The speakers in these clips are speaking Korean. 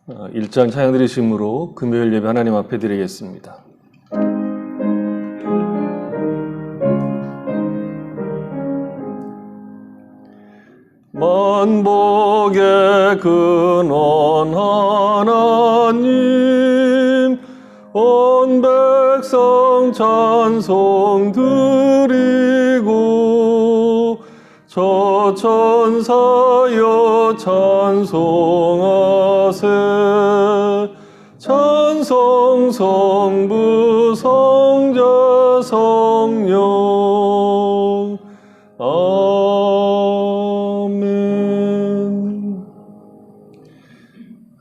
1장 찬양 드리심으로 금요일 예배 하나님 앞에 드리겠습니다. 만복의 근원 하나님, 온 백성 찬송 드리고 저 천사여 찬송하세. 찬송 성부 성자 성령. 아멘.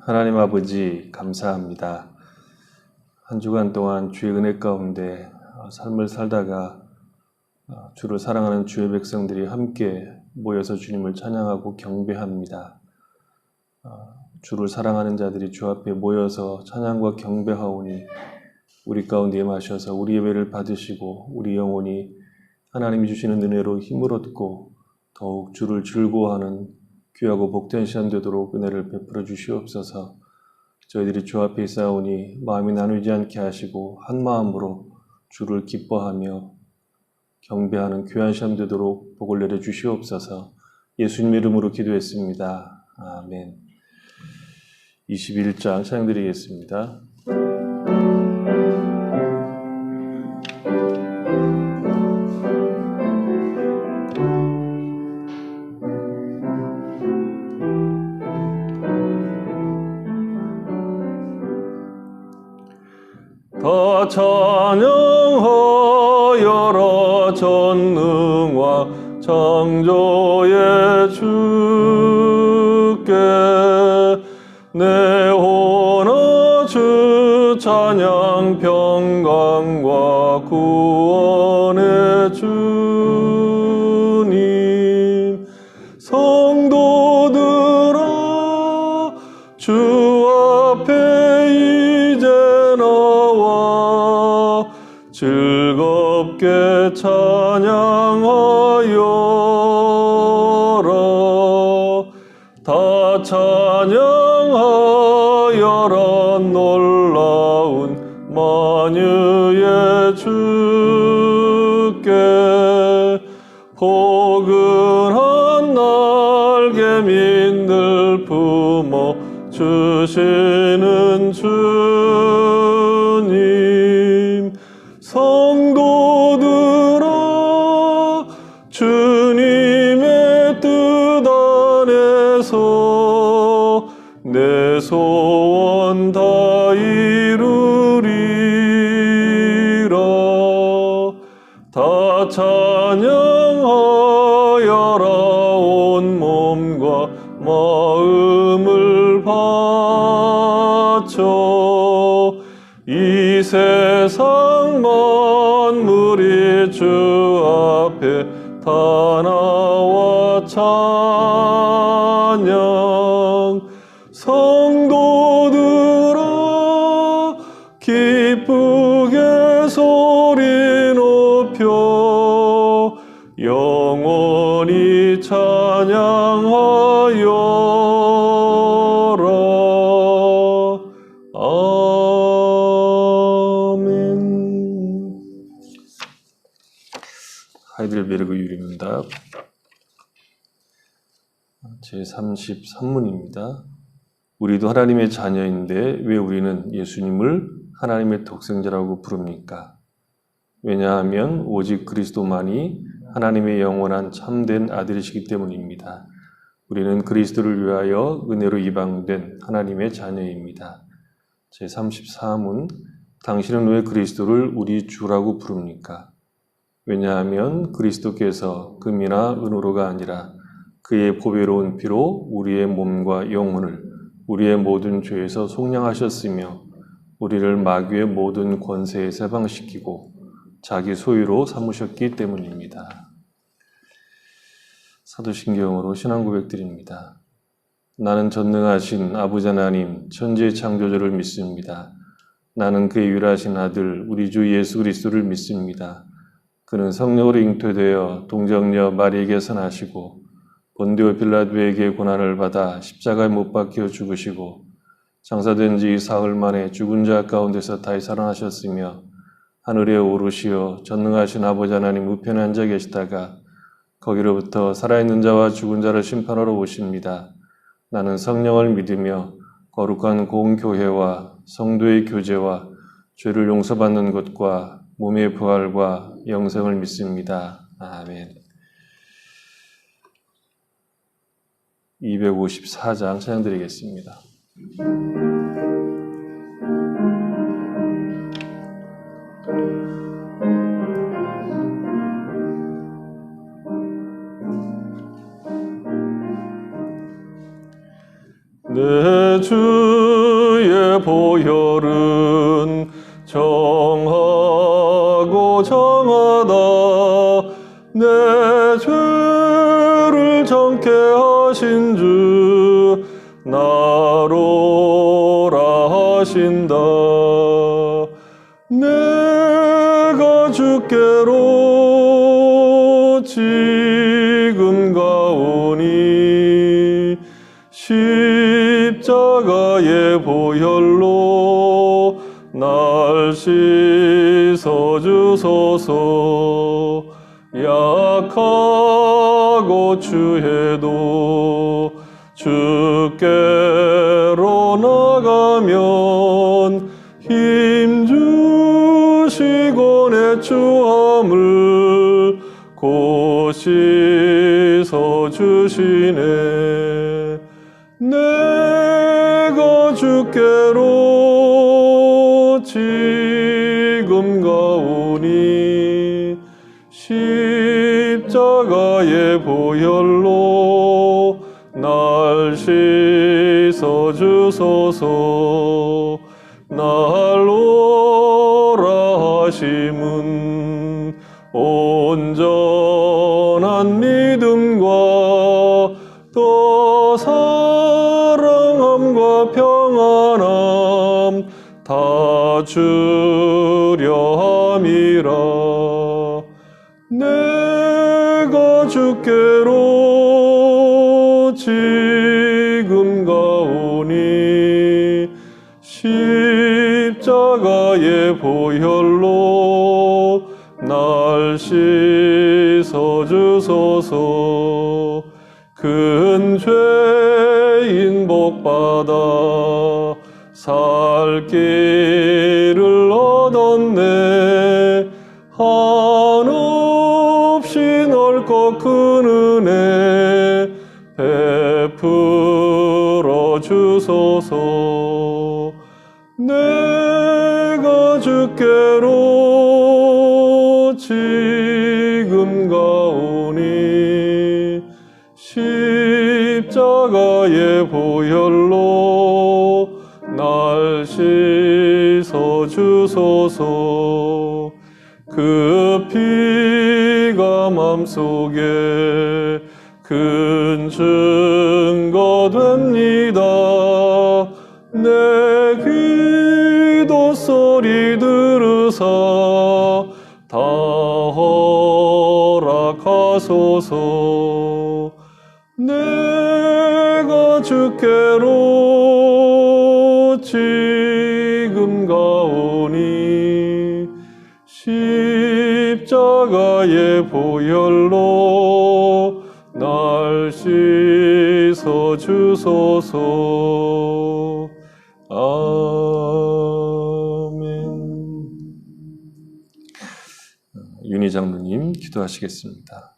하나님 아버지 감사합니다. 한 주간 동안 주의 은혜 가운데 삶을 살다가 주를 사랑하는 주의 백성들이 함께 모여서 주님을 찬양하고 경배합니다. 주를 사랑하는 자들이 주 앞에 모여서 찬양과 경배하오니 우리 가운데 임하셔서 우리 예배를 받으시고 우리 영혼이 하나님이 주시는 은혜로 힘을 얻고 더욱 주를 즐거워하는 귀하고 복된 시간 되도록 은혜를 베풀어 주시옵소서. 저희들이 주 앞에 있사오니 마음이 나누지 않게 하시고 한 마음으로 주를 기뻐하며 경배하는 귀한 시간 되도록 복을 내려 주시옵소서. 예수님 이름으로 기도했습니다. 아멘. 21장 찬양 드리겠습니다. 다 찬양하여라 전능과 창조의 주께. 내 혼아 주 찬양 평강과 구원의 주님. 성도들아 주 앞에 이제 나와 즐겁게 찬양하여라. 다 찬양하여라 놀라운 만유의 주께. 포근한 날개민들 품어 주시는 주님. 성도들아 주님의 뜻 안에서 내 소원 다 이루리라. 다 찬양하여라 온 몸과 마음을 바쳐. 이 세상 만물이 주 앞에 다 나와 찬양. 성도들아 기쁘게 소리 높여 영원히 찬양하여라. 아멘. 하이델베르그 유리문답 제33문입니다. 우리도 하나님의 자녀인데 왜 우리는 예수님을 하나님의 독생자라고 부릅니까? 왜냐하면 오직 그리스도만이 하나님의 영원한 참된 아들이시기 때문입니다. 우리는 그리스도를 위하여 은혜로 이방된 하나님의 자녀입니다. 제34문 당신은 왜 그리스도를 우리 주라고 부릅니까? 왜냐하면 그리스도께서 금이나 은으로가 아니라 그의 보배로운 피로 우리의 몸과 영혼을 우리의 모든 죄에서 속량하셨으며 우리를 마귀의 모든 권세에서 해방시키고 자기 소유로 삼으셨기 때문입니다. 사도신경으로 신앙 고백드립니다. 나는 전능하신 아버지 하나님 천지의 창조주를 믿습니다. 나는 그의 유일하신 아들 우리 주 예수 그리스도를 믿습니다. 그는 성령으로 잉태되어 동정녀 마리에게서 나시고 본디오 빌라도에게 고난을 받아 십자가에 못 박혀 죽으시고 장사된 지 사흘 만에 죽은 자 가운데서 다시 살아나셨으며 하늘에 오르시어 전능하신 아버지 하나님 우편에 앉아 계시다가 거기로부터 살아있는 자와 죽은 자를 심판하러 오십니다. 나는 성령을 믿으며 거룩한 공교회와 성도의 교제와 죄를 용서받는 것과 몸의 부활과 영생을 믿습니다. 아멘. 254장 찬양드리겠습니다. 내 주의 보혈은 정하고 정하다 내 죄를 정케 하신 주 나로라 하신다. 내가 주께로 지금 가오니 십자가의 보혈로 날 씻어주소서. 약하고 추해도 주께로 나가면 힘주시고 내 추함을 곧 씻어주시네. 내가 주께로 지금 가오니 십자가의 보혈로 날 씻어주소서. 날로라 하심은 온전한 믿음과 또 사랑함과 평안함 다 주려 함이라. 내가 주께로 지금 가오니 십자가의 보혈로 날 씻어주소서. 큰 죄인 복받아 살 길을 얻었네. 한없이 넓고 큰 은혜 베풀어 주소서. 내가 주께로 지금 가오니 십자가의 보혈로 날 씻어주소서. 그 피가 맘속에 큰 증거 됩니다. 내 기도 소리 들으사 다 허락하소서. 내가 주께로 지금 가오니 십자가의 보혈로 날 씻어주소서. 아멘. 윤희 장로님 기도하시겠습니다.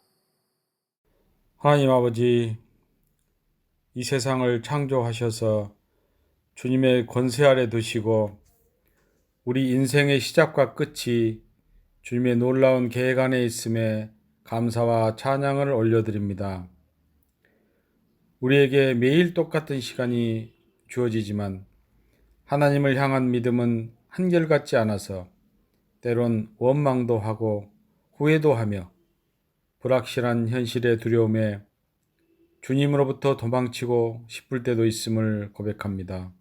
하나님 아버지, 이 세상을 창조하셔서 주님의 권세 아래 두시고 우리 인생의 시작과 끝이 주님의 놀라운 계획 안에 있음에 감사와 찬양을 올려드립니다. 우리에게 매일 똑같은 시간이 주어지지만 하나님을 향한 믿음은 한결같지 않아서 때론 원망도 하고 후회도 하며 불확실한 현실의 두려움에 주님으로부터 도망치고 싶을 때도 있음을 고백합니다.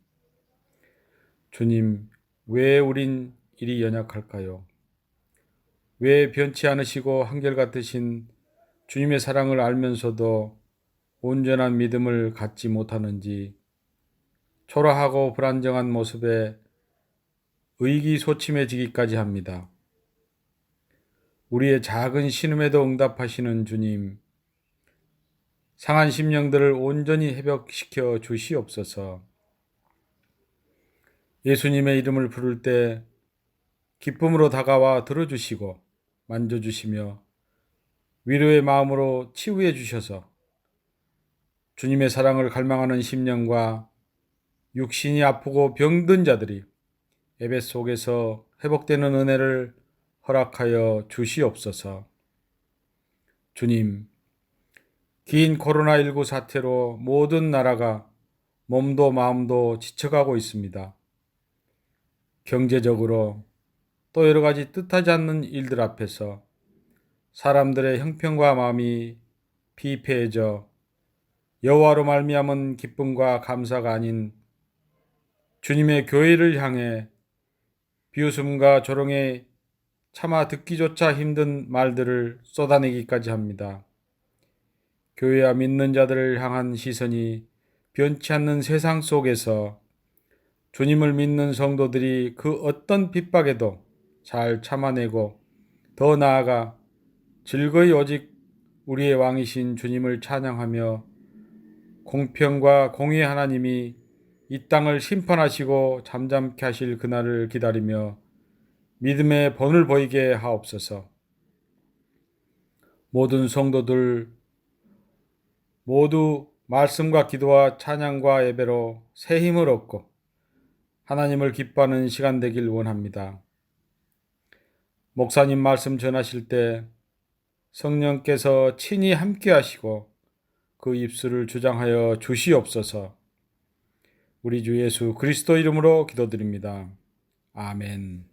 주님, 왜 우린 이리 연약할까요? 왜 변치 않으시고 한결같으신 주님의 사랑을 알면서도 온전한 믿음을 갖지 못하는지 초라하고 불안정한 모습에 의기소침해지기까지 합니다. 우리의 작은 신음에도 응답하시는 주님, 상한 심령들을 온전히 회복시켜 주시옵소서. 예수님의 이름을 부를 때 기쁨으로 다가와 들어주시고 만져주시며 위로의 마음으로 치유해 주셔서 주님의 사랑을 갈망하는 심령과 육신이 아프고 병든 자들이 예배 속에서 회복되는 은혜를 허락하여 주시옵소서. 주님, 긴 코로나19 사태로 모든 나라가 몸도 마음도 지쳐가고 있습니다. 경제적으로 또 여러 가지 뜻하지 않는 일들 앞에서 사람들의 형편과 마음이 피폐해져 여호와로 말미암은 기쁨과 감사가 아닌 주님의 교회를 향해 비웃음과 조롱에 차마 듣기조차 힘든 말들을 쏟아내기까지 합니다. 교회와 믿는 자들을 향한 시선이 변치 않는 세상 속에서 주님을 믿는 성도들이 그 어떤 핍박에도 잘 참아내고 더 나아가 즐거이 오직 우리의 왕이신 주님을 찬양하며 공평과 공의의 하나님이 이 땅을 심판하시고 잠잠케 하실 그날을 기다리며 믿음의 본을 보이게 하옵소서. 모든 성도들 모두 말씀과 기도와 찬양과 예배로 새 힘을 얻고 하나님을 기뻐하는 시간 되길 원합니다. 목사님 말씀 전하실 때 성령께서 친히 함께 하시고 그 입술을 주장하여 주시옵소서. 우리 주 예수 그리스도 이름으로 기도드립니다. 아멘.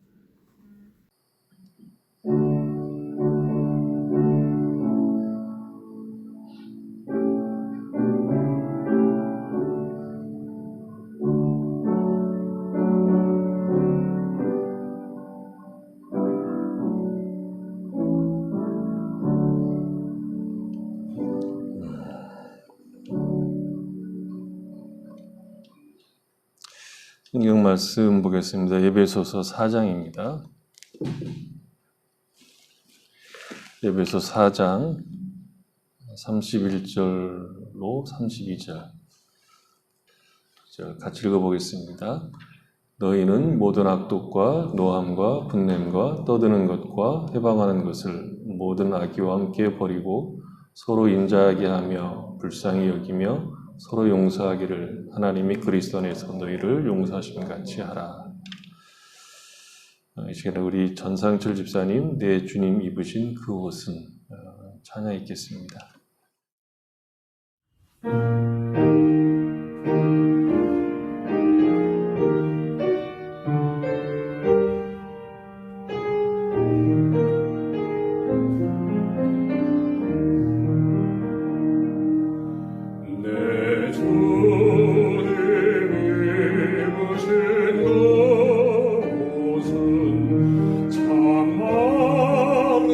성경 말씀 보겠습니다. 에베소서 4장입니다. 에베소 4장 31절로 32절 같이 읽어보겠습니다. 너희는 모든 악독과 노함과 분냄과 떠드는 것과 해방하는 것을 모든 악의와 함께 버리고 서로 인자하게 하며 불쌍히 여기며 서로 용서하기를 하나님이 그리스도 안에서 너희를 용서하심 같이 하라. 이 시간에 우리 전상철 집사님 내 주님 입으신 그 옷은 찬양 있겠습니다. 참 아름다워라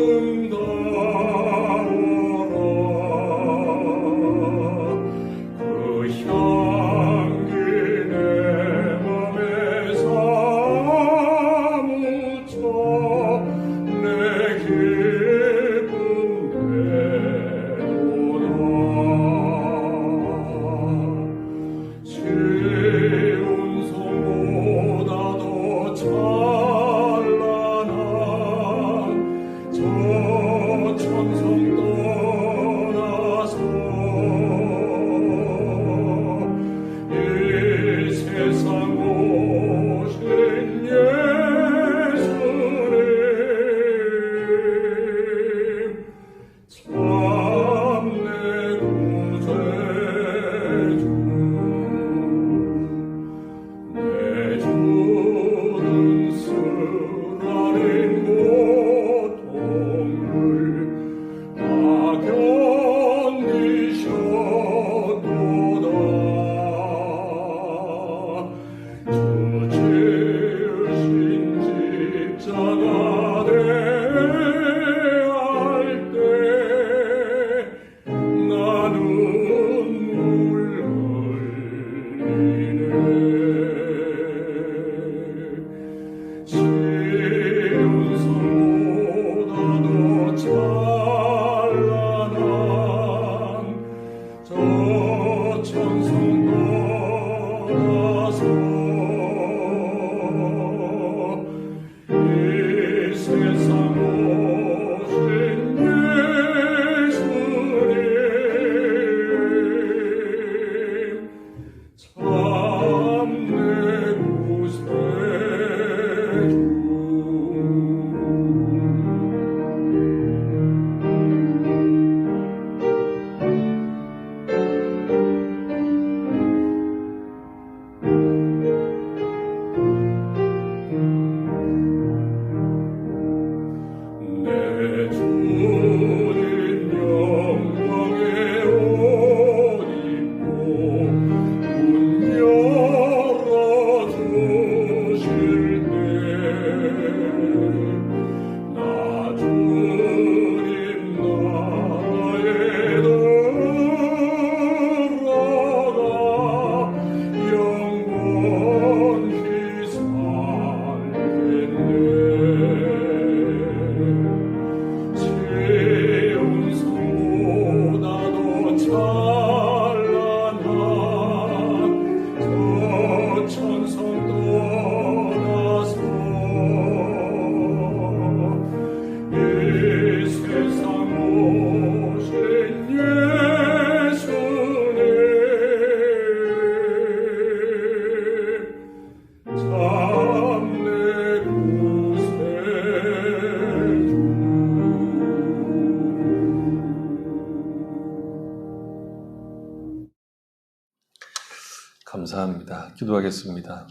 기도하겠습니다.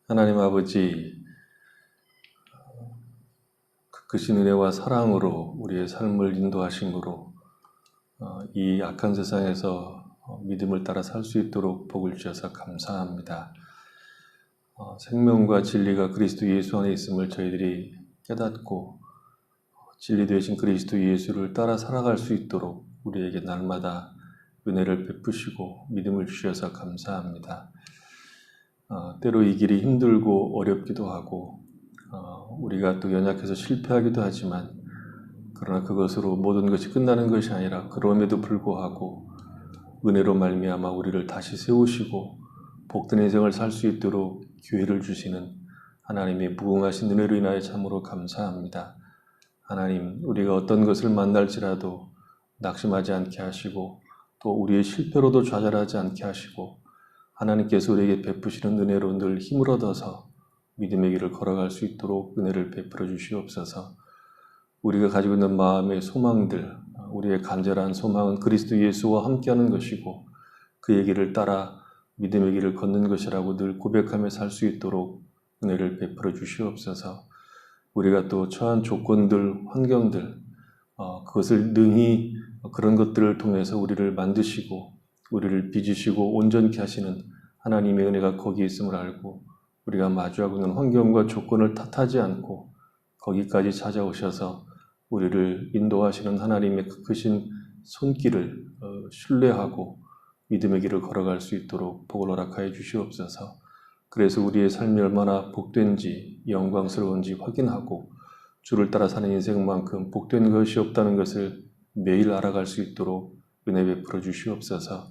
하나님 아버지, 크신 은혜와 사랑으로 우리의 삶을 인도하심으로 이 악한 세상에서 믿음을 따라 살 수 있도록 복을 주셔서 감사합니다. 생명과 진리가 그리스도 예수 안에 있음을 저희들이 깨닫고 진리 되신 그리스도 예수를 따라 살아갈 수 있도록 우리에게 날마다 은혜를 베푸시고 믿음을 주셔서 감사합니다. 때로 이 길이 힘들고 어렵기도 하고 우리가 또 연약해서 실패하기도 하지만 그러나 그것으로 모든 것이 끝나는 것이 아니라 그럼에도 불구하고 은혜로 말미암아 우리를 다시 세우시고 복된 인생을 살 수 있도록 기회를 주시는 하나님의 무궁하신 은혜로 인하여 참으로 감사합니다. 하나님, 우리가 어떤 것을 만날지라도 낙심하지 않게 하시고 또 우리의 실패로도 좌절하지 않게 하시고 하나님께서 우리에게 베푸시는 은혜로 늘 힘을 얻어서 믿음의 길을 걸어갈 수 있도록 은혜를 베풀어 주시옵소서. 우리가 가지고 있는 마음의 소망들, 우리의 간절한 소망은 그리스도 예수와 함께하는 것이고 그의 길을 따라 믿음의 길을 걷는 것이라고 늘 고백하며 살 수 있도록 은혜를 베풀어 주시옵소서. 우리가 또 처한 조건들, 환경들, 그것을 능히 그런 것들을 통해서 우리를 만드시고 우리를 빚으시고 온전케 하시는 하나님의 은혜가 거기에 있음을 알고 우리가 마주하고 있는 환경과 조건을 탓하지 않고 거기까지 찾아오셔서 우리를 인도하시는 하나님의 크신 손길을 신뢰하고 믿음의 길을 걸어갈 수 있도록 복을 허락하여 주시옵소서. 그래서 우리의 삶이 얼마나 복된지 영광스러운지 확인하고 주를 따라 사는 인생만큼 복된 것이 없다는 것을 매일 알아갈 수 있도록 은혜 베풀어 주시옵소서.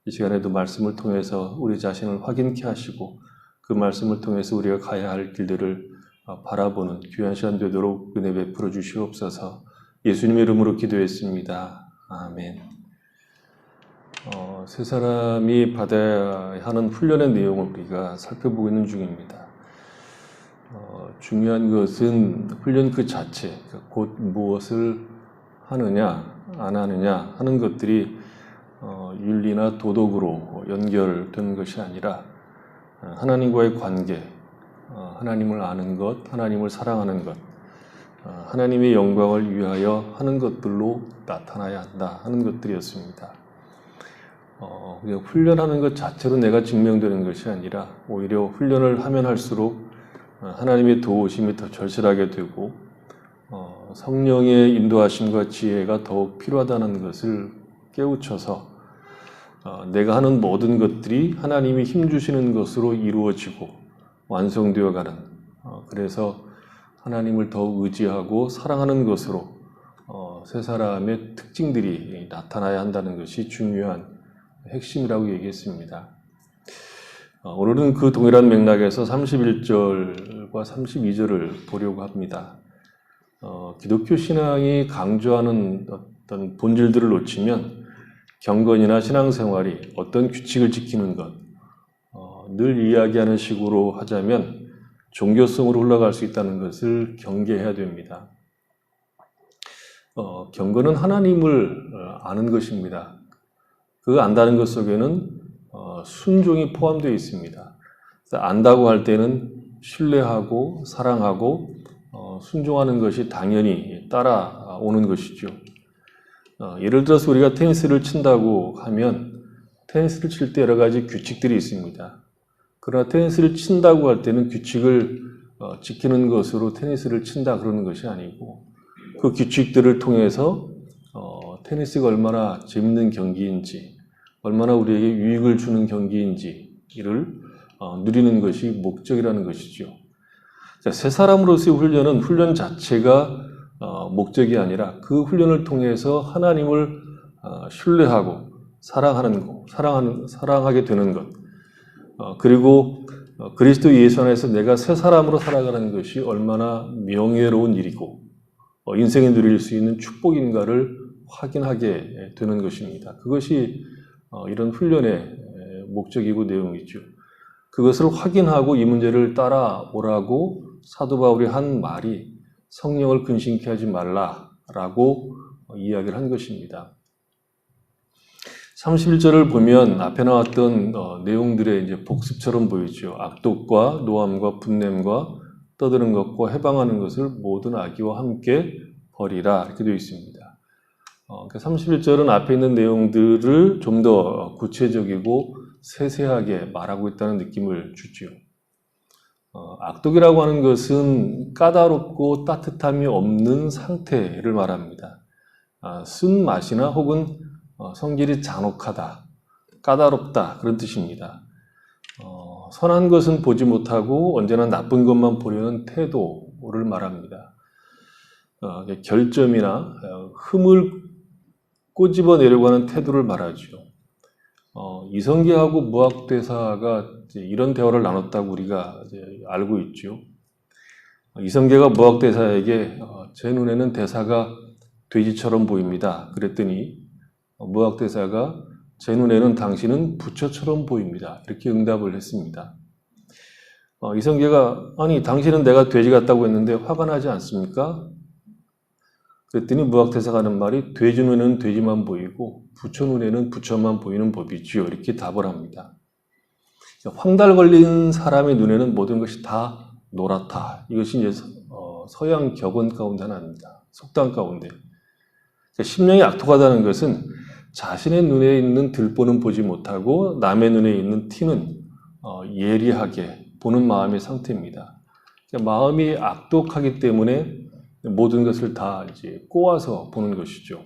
이 시간에도 말씀을 통해서 우리 자신을 확인케 하시고 그 말씀을 통해서 우리가 가야 할 길들을 바라보는 귀한 시간 되도록 은혜 베풀어 주시옵소서. 예수님의 이름으로 기도했습니다. 아멘. 세 사람이 받아야 하는 훈련의 내용을 우리가 살펴보고 있는 중입니다. 중요한 것은 훈련 그 자체, 곧 무엇을 하느냐 안 하느냐 하는 것들이 윤리나 도덕으로 연결된 것이 아니라 하나님과의 관계, 하나님을 아는 것, 하나님을 사랑하는 것, 하나님의 영광을 위하여 하는 것들로 나타나야 한다 하는 것들이었습니다. 그냥 훈련하는 것 자체로 내가 증명되는 것이 아니라 오히려 훈련을 하면 할수록 하나님의 도우심이 더 절실하게 되고 성령의 인도하심과 지혜가 더욱 필요하다는 것을 깨우쳐서 내가 하는 모든 것들이 하나님이 힘주시는 것으로 이루어지고 완성되어가는 그래서 하나님을 더욱 의지하고 사랑하는 것으로 세 사람의 특징들이 나타나야 한다는 것이 중요한 핵심이라고 얘기했습니다. 오늘은 그 동일한 맥락에서 31절과 32절을 보려고 합니다. 기독교 신앙이 강조하는 어떤 본질들을 놓치면 경건이나 신앙생활이 어떤 규칙을 지키는 것, 늘 이야기하는 식으로 하자면 종교성으로 흘러갈 수 있다는 것을 경계해야 됩니다. 경건은 하나님을 아는 것입니다. 그 안다는 것 속에는 순종이 포함되어 있습니다. 안다고 할 때는 신뢰하고 사랑하고 순종하는 것이 당연히 따라오는 것이죠. 예를 들어서 우리가 테니스를 친다고 하면 테니스를 칠 때 여러 가지 규칙들이 있습니다. 그러나 테니스를 친다고 할 때는 규칙을 지키는 것으로 테니스를 친다 그러는 것이 아니고 그 규칙들을 통해서 테니스가 얼마나 재밌는 경기인지 얼마나 우리에게 유익을 주는 경기인지를 누리는 것이 목적이라는 것이죠. 세 사람으로서의 훈련은 훈련 자체가 목적이 아니라 그 훈련을 통해서 하나님을 신뢰하고 사랑하게 되는 것 그리고 그리스도 예수 안에서 내가 새 사람으로 살아가는 것이 얼마나 명예로운 일이고 인생에 누릴 수 있는 축복인가를 확인하게 되는 것입니다. 그것이 이런 훈련의 목적이고 내용이죠. 그것을 확인하고 이 문제를 따라오라고 사도 바울이 한 말이 성령을 근심케 하지 말라라고 이야기를 한 것입니다. 31절을 보면 앞에 나왔던 내용들의 이제 복습처럼 보이죠. 악독과 노함과 분냄과 떠드는 것과 해방하는 것을 모든 악의와 함께 버리라 이렇게 되어 있습니다. 31절은 앞에 있는 내용들을 좀 더 구체적이고 세세하게 말하고 있다는 느낌을 주죠. 악독이라고 하는 것은 까다롭고 따뜻함이 없는 상태를 말합니다. 쓴맛이나 혹은 성질이 잔혹하다, 까다롭다 그런 뜻입니다. 선한 것은 보지 못하고 언제나 나쁜 것만 보려는 태도를 말합니다. 결점이나 흠을 꼬집어내려고 하는 태도를 말하죠. 이성계하고 무학대사가 이런 대화를 나눴다고 우리가 이제 알고 있죠. 이성계가 무학대사에게 제 눈에는 대사가 돼지처럼 보입니다. 그랬더니 무학대사가 제 눈에는 당신은 부처처럼 보입니다. 이렇게 응답을 했습니다. 이성계가 아니 당신은 내가 돼지 같다고 했는데 화가 나지 않습니까? 그랬더니 무학대사가 하는 말이 돼지 눈에는 돼지만 보이고 부처 눈에는 부처만 보이는 법이지요. 이렇게 답을 합니다. 황달 걸린 사람의 눈에는 모든 것이 다 노랗다. 이것이 이제 서양 격언 가운데 하나입니다. 속담 가운데. 심령이 악독하다는 것은 자신의 눈에 있는 들보는 보지 못하고 남의 눈에 있는 티는 예리하게 보는 마음의 상태입니다. 마음이 악독하기 때문에 모든 것을 다 이제 꼬아서 보는 것이죠.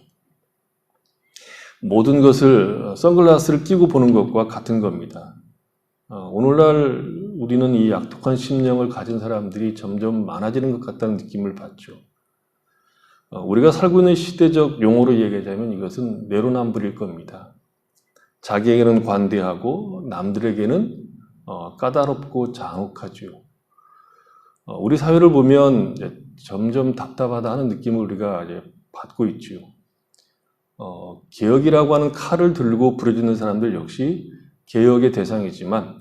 모든 것을 선글라스를 끼고 보는 것과 같은 겁니다. 오늘날 우리는 이 악독한 심령을 가진 사람들이 점점 많아지는 것 같다는 느낌을 받죠. 우리가 살고 있는 시대적 용어로 얘기하자면 이것은 내로남불일 겁니다. 자기에게는 관대하고 남들에게는 까다롭고 잔혹하죠. 우리 사회를 보면 점점 답답하다 하는 느낌을 우리가 이제 받고 있죠. 개혁이라고 하는 칼을 들고 부르짖는 사람들 역시 개혁의 대상이지만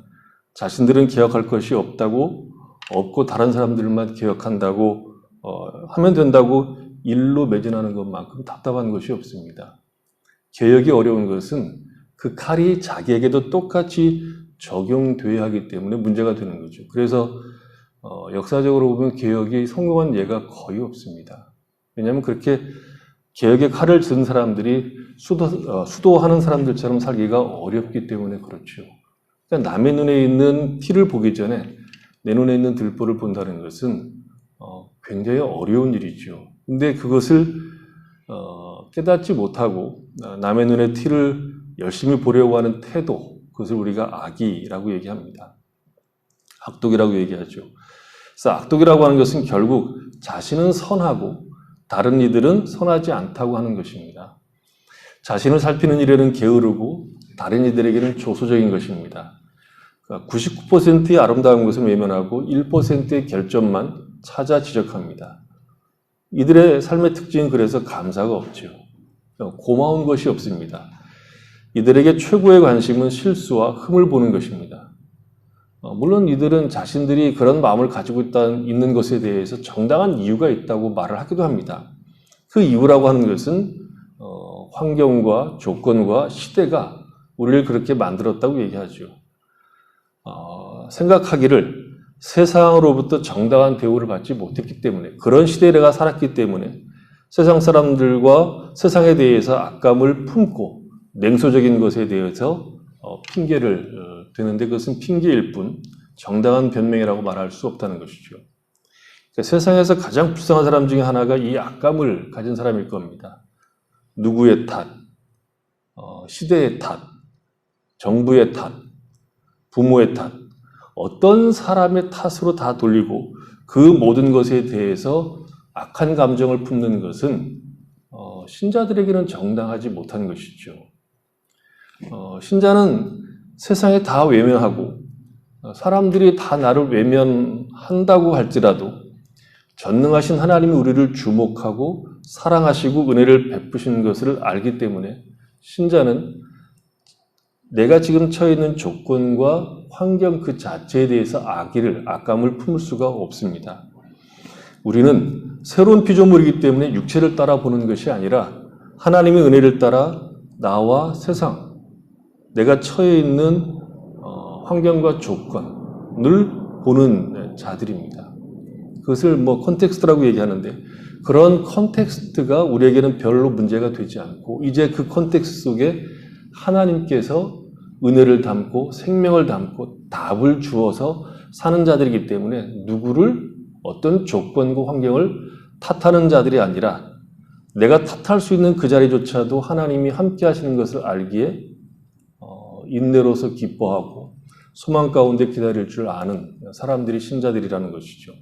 자신들은 개혁할 것이 없고 다른 사람들만 개혁한다고 하면 된다고 일로 매진하는 것만큼 답답한 것이 없습니다. 개혁이 어려운 것은 그 칼이 자기에게도 똑같이 적용돼야 하기 때문에 문제가 되는 거죠. 그래서 역사적으로 보면 개혁이 성공한 예가 거의 없습니다. 왜냐하면 그렇게 개혁의 칼을 든 사람들이 수도하는 사람들처럼 살기가 어렵기 때문에 그렇죠. 그러니까 남의 눈에 있는 티를 보기 전에 내 눈에 있는 들보를 본다는 것은 굉장히 어려운 일이죠. 근데 그것을 깨닫지 못하고 남의 눈에 티를 열심히 보려고 하는 태도, 그것을 우리가 악이라고 얘기합니다. 악독이라고 얘기하죠. 그래서 악독이라고 하는 것은 결국 자신은 선하고 다른 이들은 선하지 않다고 하는 것입니다. 자신을 살피는 일에는 게으르고 다른 이들에게는 조소적인 것입니다. 99%의 아름다운 것을 외면하고 1%의 결점만 찾아 지적합니다. 이들의 삶의 특징은 그래서 감사가 없죠. 고마운 것이 없습니다. 이들에게 최고의 관심은 실수와 흠을 보는 것입니다. 물론 이들은 자신들이 그런 마음을 가지고 있는 것에 대해서 정당한 이유가 있다고 말을 하기도 합니다. 그 이유라고 하는 것은 환경과 조건과 시대가 우리를 그렇게 만들었다고 얘기하죠. 생각하기를 세상으로부터 정당한 대우를 받지 못했기 때문에, 그런 시대에 내가 살았기 때문에 세상 사람들과 세상에 대해서 악감을 품고 냉소적인 것에 대해서 핑계를 대는데 그것은 핑계일 뿐 정당한 변명이라고 말할 수 없다는 것이죠. 그러니까 세상에서 가장 불쌍한 사람 중에 하나가 이 악감을 가진 사람일 겁니다. 누구의 탓, 시대의 탓, 정부의 탓, 부모의 탓, 어떤 사람의 탓으로 다 돌리고 그 모든 것에 대해서 악한 감정을 품는 것은 신자들에게는 정당하지 못한 것이죠. 신자는 세상에 다 외면하고 사람들이 다 나를 외면한다고 할지라도 전능하신 하나님이 우리를 주목하고 사랑하시고 은혜를 베푸신 것을 알기 때문에 신자는 내가 지금 처해 있는 조건과 환경 그 자체에 대해서 악감을 품을 수가 없습니다. 우리는 새로운 피조물이기 때문에 육체를 따라 보는 것이 아니라 하나님의 은혜를 따라 나와 세상, 내가 처해 있는 환경과 조건을 보는 자들입니다. 그것을 컨텍스트라고 얘기하는데 그런 컨텍스트가 우리에게는 별로 문제가 되지 않고 이제 그 컨텍스트 속에 하나님께서 은혜를 담고 생명을 담고 답을 주어서 사는 자들이기 때문에 누구를 어떤 조건과 환경을 탓하는 자들이 아니라 내가 탓할 수 있는 그 자리조차도 하나님이 함께 하시는 것을 알기에 인내로서 기뻐하고 소망 가운데 기다릴 줄 아는 사람들이 신자들이라는 것이죠.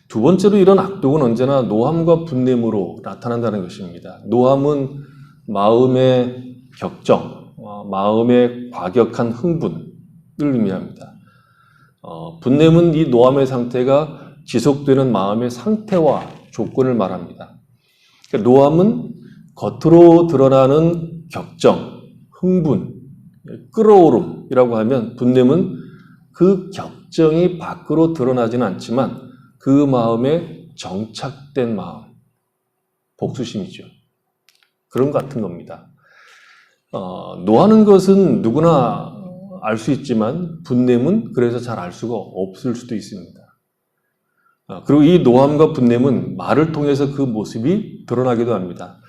두 번째로 이런 악독은 언제나 노함과 분냄으로 나타난다는 것입니다. 노함은 마음의 격정, 마음의 과격한 흥분을 의미합니다. 분냄은 이 노함의 상태가 지속되는 마음의 상태와 조건을 말합니다. 그러니까 노함은 겉으로 드러나는 격정, 흥분, 끌어오름이라고 하면 분냄은 그 격정이 밖으로 드러나지는 않지만 그 마음에 정착된 마음, 복수심이죠. 그런 것 같은 겁니다. 노하는 것은 누구나 알 수 있지만 분냄은 그래서 잘 알 수가 없을 수도 있습니다. 그리고 이 노함과 분냄은 말을 통해서 그 모습이 드러나기도 합니다.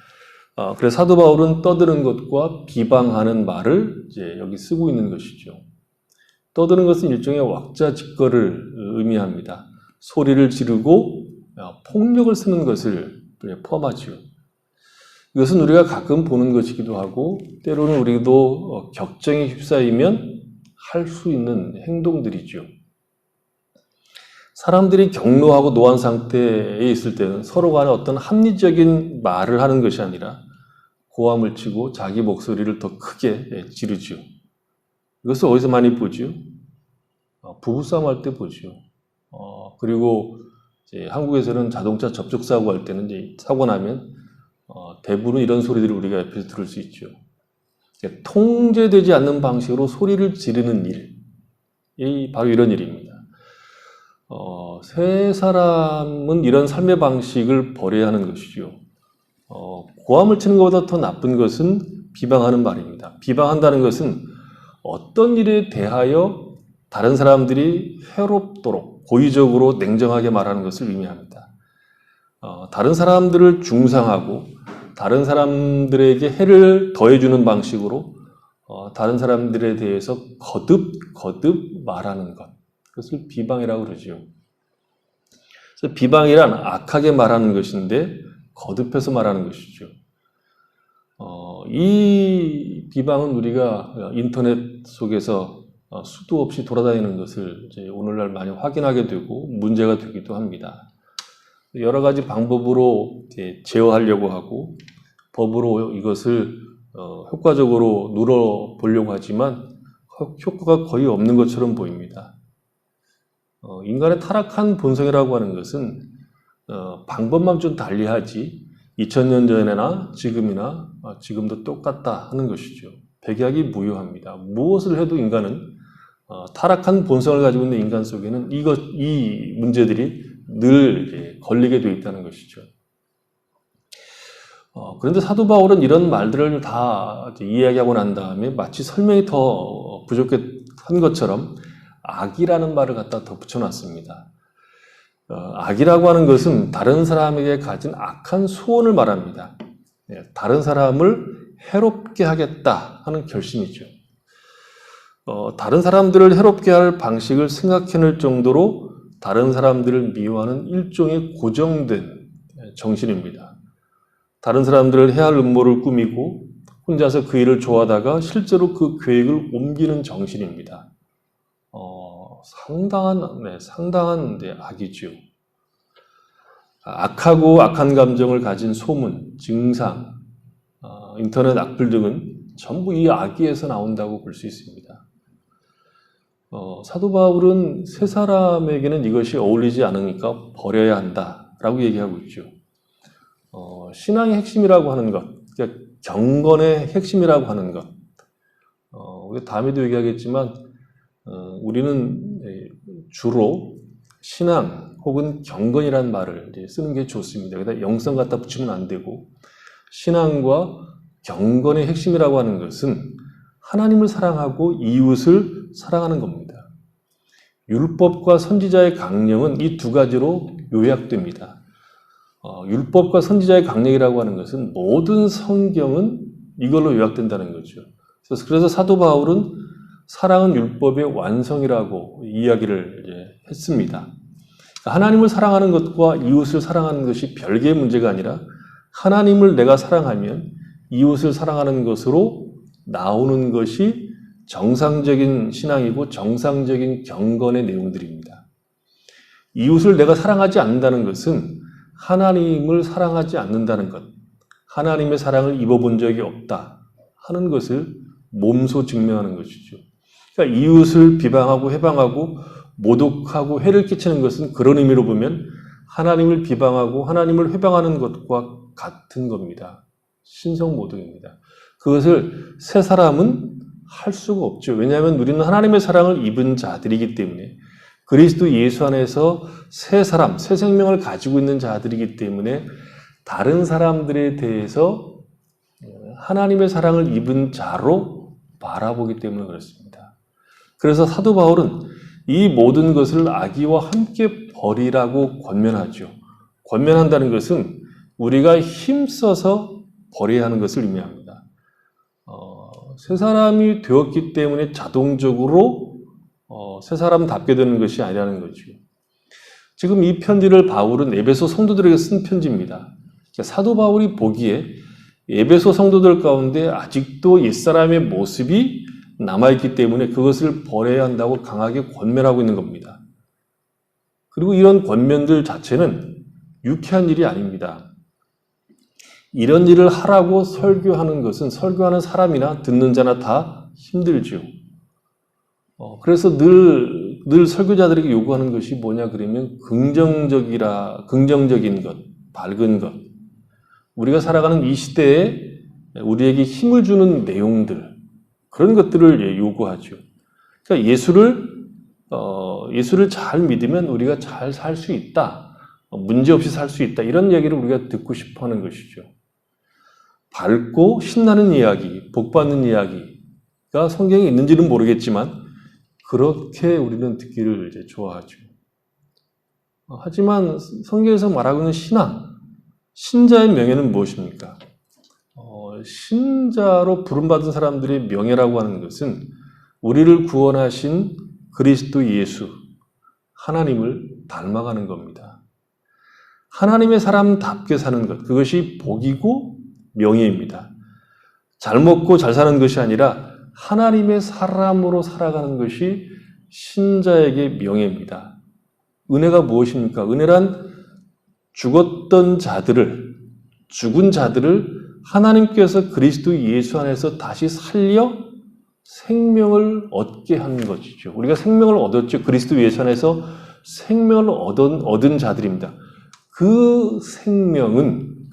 그래서 사도 바울은 떠드는 것과 비방하는 말을 이제 여기 쓰고 있는 것이죠. 떠드는 것은 일종의 왁자지껄을 의미합니다. 소리를 지르고 폭력을 쓰는 것을 포함하죠. 이것은 우리가 가끔 보는 것이기도 하고 때로는 우리도 격정에 휩싸이면 할 수 있는 행동들이죠. 사람들이 격노하고 노한 상태에 있을 때는 서로 간에 어떤 합리적인 말을 하는 것이 아니라 고함을 치고 자기 목소리를 더 크게 지르죠. 이것을 어디서 많이 보죠? 부부싸움 할 때 보죠. 그리고 이제 한국에서는 자동차 접촉사고 할 때는 이제 사고 나면 대부분 이런 소리들을 우리가 옆에서 들을 수 있죠. 통제되지 않는 방식으로 소리를 지르는 일, 바로 이런 일입니다. 세 사람은 이런 삶의 방식을 버려야 하는 것이죠. 고함을 치는 것보다 더 나쁜 것은 비방하는 말입니다. 비방한다는 것은 어떤 일에 대하여 다른 사람들이 해롭도록 고의적으로 냉정하게 말하는 것을 의미합니다. 다른 사람들을 중상하고 다른 사람들에게 해를 더해주는 방식으로 다른 사람들에 대해서 거듭 말하는 것. 그것을 비방이라고 그러죠. 그래서 비방이란 악하게 말하는 것인데 거듭해서 말하는 것이죠. 이 비방은 우리가 인터넷 속에서 수도 없이 돌아다니는 것을 이제 오늘날 많이 확인하게 되고 문제가 되기도 합니다. 여러 가지 방법으로 제어하려고 하고 법으로 이것을 효과적으로 눌러보려고 하지만 효과가 거의 없는 것처럼 보입니다. 인간의 타락한 본성이라고 하는 것은 방법만 좀 달리하지 2000년 전에나 지금이나 지금도 똑같다 하는 것이죠. 백약이 무효합니다. 무엇을 해도 인간은 타락한 본성을 가지고 있는 인간 속에는 이 문제들이 늘 걸리게 되어 있다는 것이죠. 그런데 사도 바울은 이런 말들을 다 이야기하고 난 다음에 마치 설명이 더 부족한 것처럼 악이라는 말을 갖다 덧붙여놨습니다. 악이라고 하는 것은 다른 사람에게 가진 악한 소원을 말합니다. 다른 사람을 해롭게 하겠다 하는 결심이죠. 다른 사람들을 해롭게 할 방식을 생각해낼 정도로 다른 사람들을 미워하는 일종의 고정된 정신입니다. 다른 사람들을 해할 음모를 꾸미고 혼자서 그 일을 좋아하다가 실제로 그 계획을 옮기는 정신입니다. 상당한 악이죠. 악하고 악한 감정을 가진 소문, 증상, 인터넷 악플 등은 전부 이 악의에서 나온다고 볼 수 있습니다. 사도 바울은 세 사람에게는 이것이 어울리지 않으니까 버려야 한다라고 얘기하고 있죠. 신앙의 핵심이라고 하는 것, 그러니까 경건의 핵심이라고 하는 것. 우리 다음에도 얘기하겠지만 우리는 주로 신앙 혹은 경건이라는 말을 쓰는 게 좋습니다. 여기다 영성 갖다 붙이면 안 되고 신앙과 경건의 핵심이라고 하는 것은 하나님을 사랑하고 이웃을 사랑하는 겁니다. 율법과 선지자의 강령은 이 두 가지로 요약됩니다. 율법과 선지자의 강령이라고 하는 것은 모든 성경은 이걸로 요약된다는 거죠. 그래서 사도 바울은 사랑은 율법의 완성이라고 이야기를 했습니다. 하나님을 사랑하는 것과 이웃을 사랑하는 것이 별개의 문제가 아니라 하나님을 내가 사랑하면 이웃을 사랑하는 것으로 나오는 것이 정상적인 신앙이고 정상적인 경건의 내용들입니다. 이웃을 내가 사랑하지 않는다는 것은 하나님을 사랑하지 않는다는 것, 하나님의 사랑을 입어본 적이 없다 하는 것을 몸소 증명하는 것이죠. 그러니까 이웃을 비방하고 해방하고 모독하고 해를 끼치는 것은 그런 의미로 보면 하나님을 비방하고 하나님을 회방하는 것과 같은 겁니다. 신성모독입니다. 그것을 새 사람은 할 수가 없죠. 왜냐하면 우리는 하나님의 사랑을 입은 자들이기 때문에 그리스도 예수 안에서 새 사람, 새 생명을 가지고 있는 자들이기 때문에 다른 사람들에 대해서 하나님의 사랑을 입은 자로 바라보기 때문에 그렇습니다. 그래서 사도 바울은 이 모든 것을 악의와 함께 버리라고 권면하죠. 권면한다는 것은 우리가 힘써서 버려야 하는 것을 의미합니다. 새 사람이 되었기 때문에 자동적으로 새 사람답게 되는 것이 아니라는 거죠. 지금 이 편지를 바울은 에베소 성도들에게 쓴 편지입니다. 사도 바울이 보기에 에베소 성도들 가운데 아직도 옛사람의 모습이 남아있기 때문에 그것을 버려야 한다고 강하게 권면하고 있는 겁니다. 그리고 이런 권면들 자체는 유쾌한 일이 아닙니다. 이런 일을 하라고 설교하는 것은 설교하는 사람이나 듣는 자나 다 힘들죠. 그래서 늘 설교자들에게 요구하는 것이 뭐냐 그러면 긍정적인 것, 밝은 것. 우리가 살아가는 이 시대에 우리에게 힘을 주는 내용들, 그런 것들을 요구하죠. 그러니까 예수를 잘 믿으면 우리가 잘 살 수 있다. 문제없이 살 수 있다. 이런 이야기를 우리가 듣고 싶어 하는 것이죠. 밝고 신나는 이야기, 복받는 이야기가 성경에 있는지는 모르겠지만 그렇게 우리는 듣기를 좋아하죠. 하지만 성경에서 말하고 있는 신자의 명예는 무엇입니까? 신자로 부름받은 사람들의 명예라고 하는 것은 우리를 구원하신 그리스도 예수, 하나님을 닮아가는 겁니다. 하나님의 사람답게 사는 것, 그것이 복이고 명예입니다. 잘 먹고 잘 사는 것이 아니라 하나님의 사람으로 살아가는 것이 신자에게 명예입니다. 은혜가 무엇입니까? 은혜란 죽은 자들을 하나님께서 그리스도 예수 안에서 다시 살려 생명을 얻게 하는 것이죠. 우리가 생명을 얻었죠. 그리스도 예수 안에서 생명을 얻은 자들입니다. 그 생명은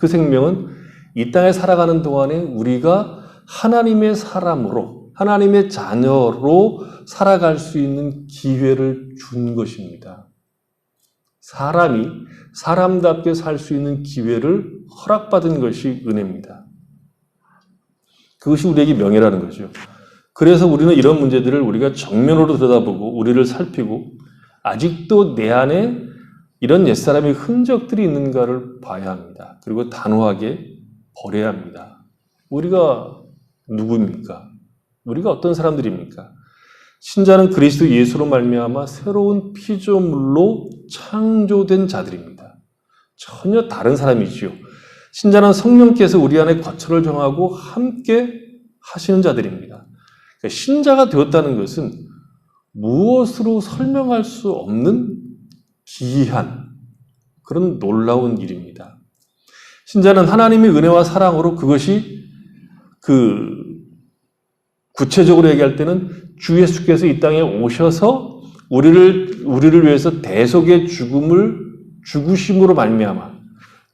이 땅에 살아가는 동안에 우리가 하나님의 사람으로, 하나님의 자녀로 살아갈 수 있는 기회를 준 것입니다. 사람이 사람답게 살 수 있는 기회를 허락받은 것이 은혜입니다. 그것이 우리에게 명예라는 거죠. 그래서 우리는 이런 문제들을 우리가 정면으로 들여다보고 우리를 살피고 아직도 내 안에 이런 옛사람의 흔적들이 있는가를 봐야 합니다. 그리고 단호하게 버려야 합니다. 우리가 누구입니까? 우리가 어떤 사람들입니까? 신자는 그리스도 예수로 말미암아 새로운 피조물로 창조된 자들입니다. 전혀 다른 사람이지요. 신자는 성령께서 우리 안에 거처를 정하고 함께 하시는 자들입니다. 그러니까 신자가 되었다는 것은 무엇으로 설명할 수 없는 기이한 그런 놀라운 일입니다. 신자는 하나님의 은혜와 사랑으로 그것이 구체적으로 얘기할 때는 주 예수께서 이 땅에 오셔서 우리를 위해서 대속의 죽으심으로 말미암아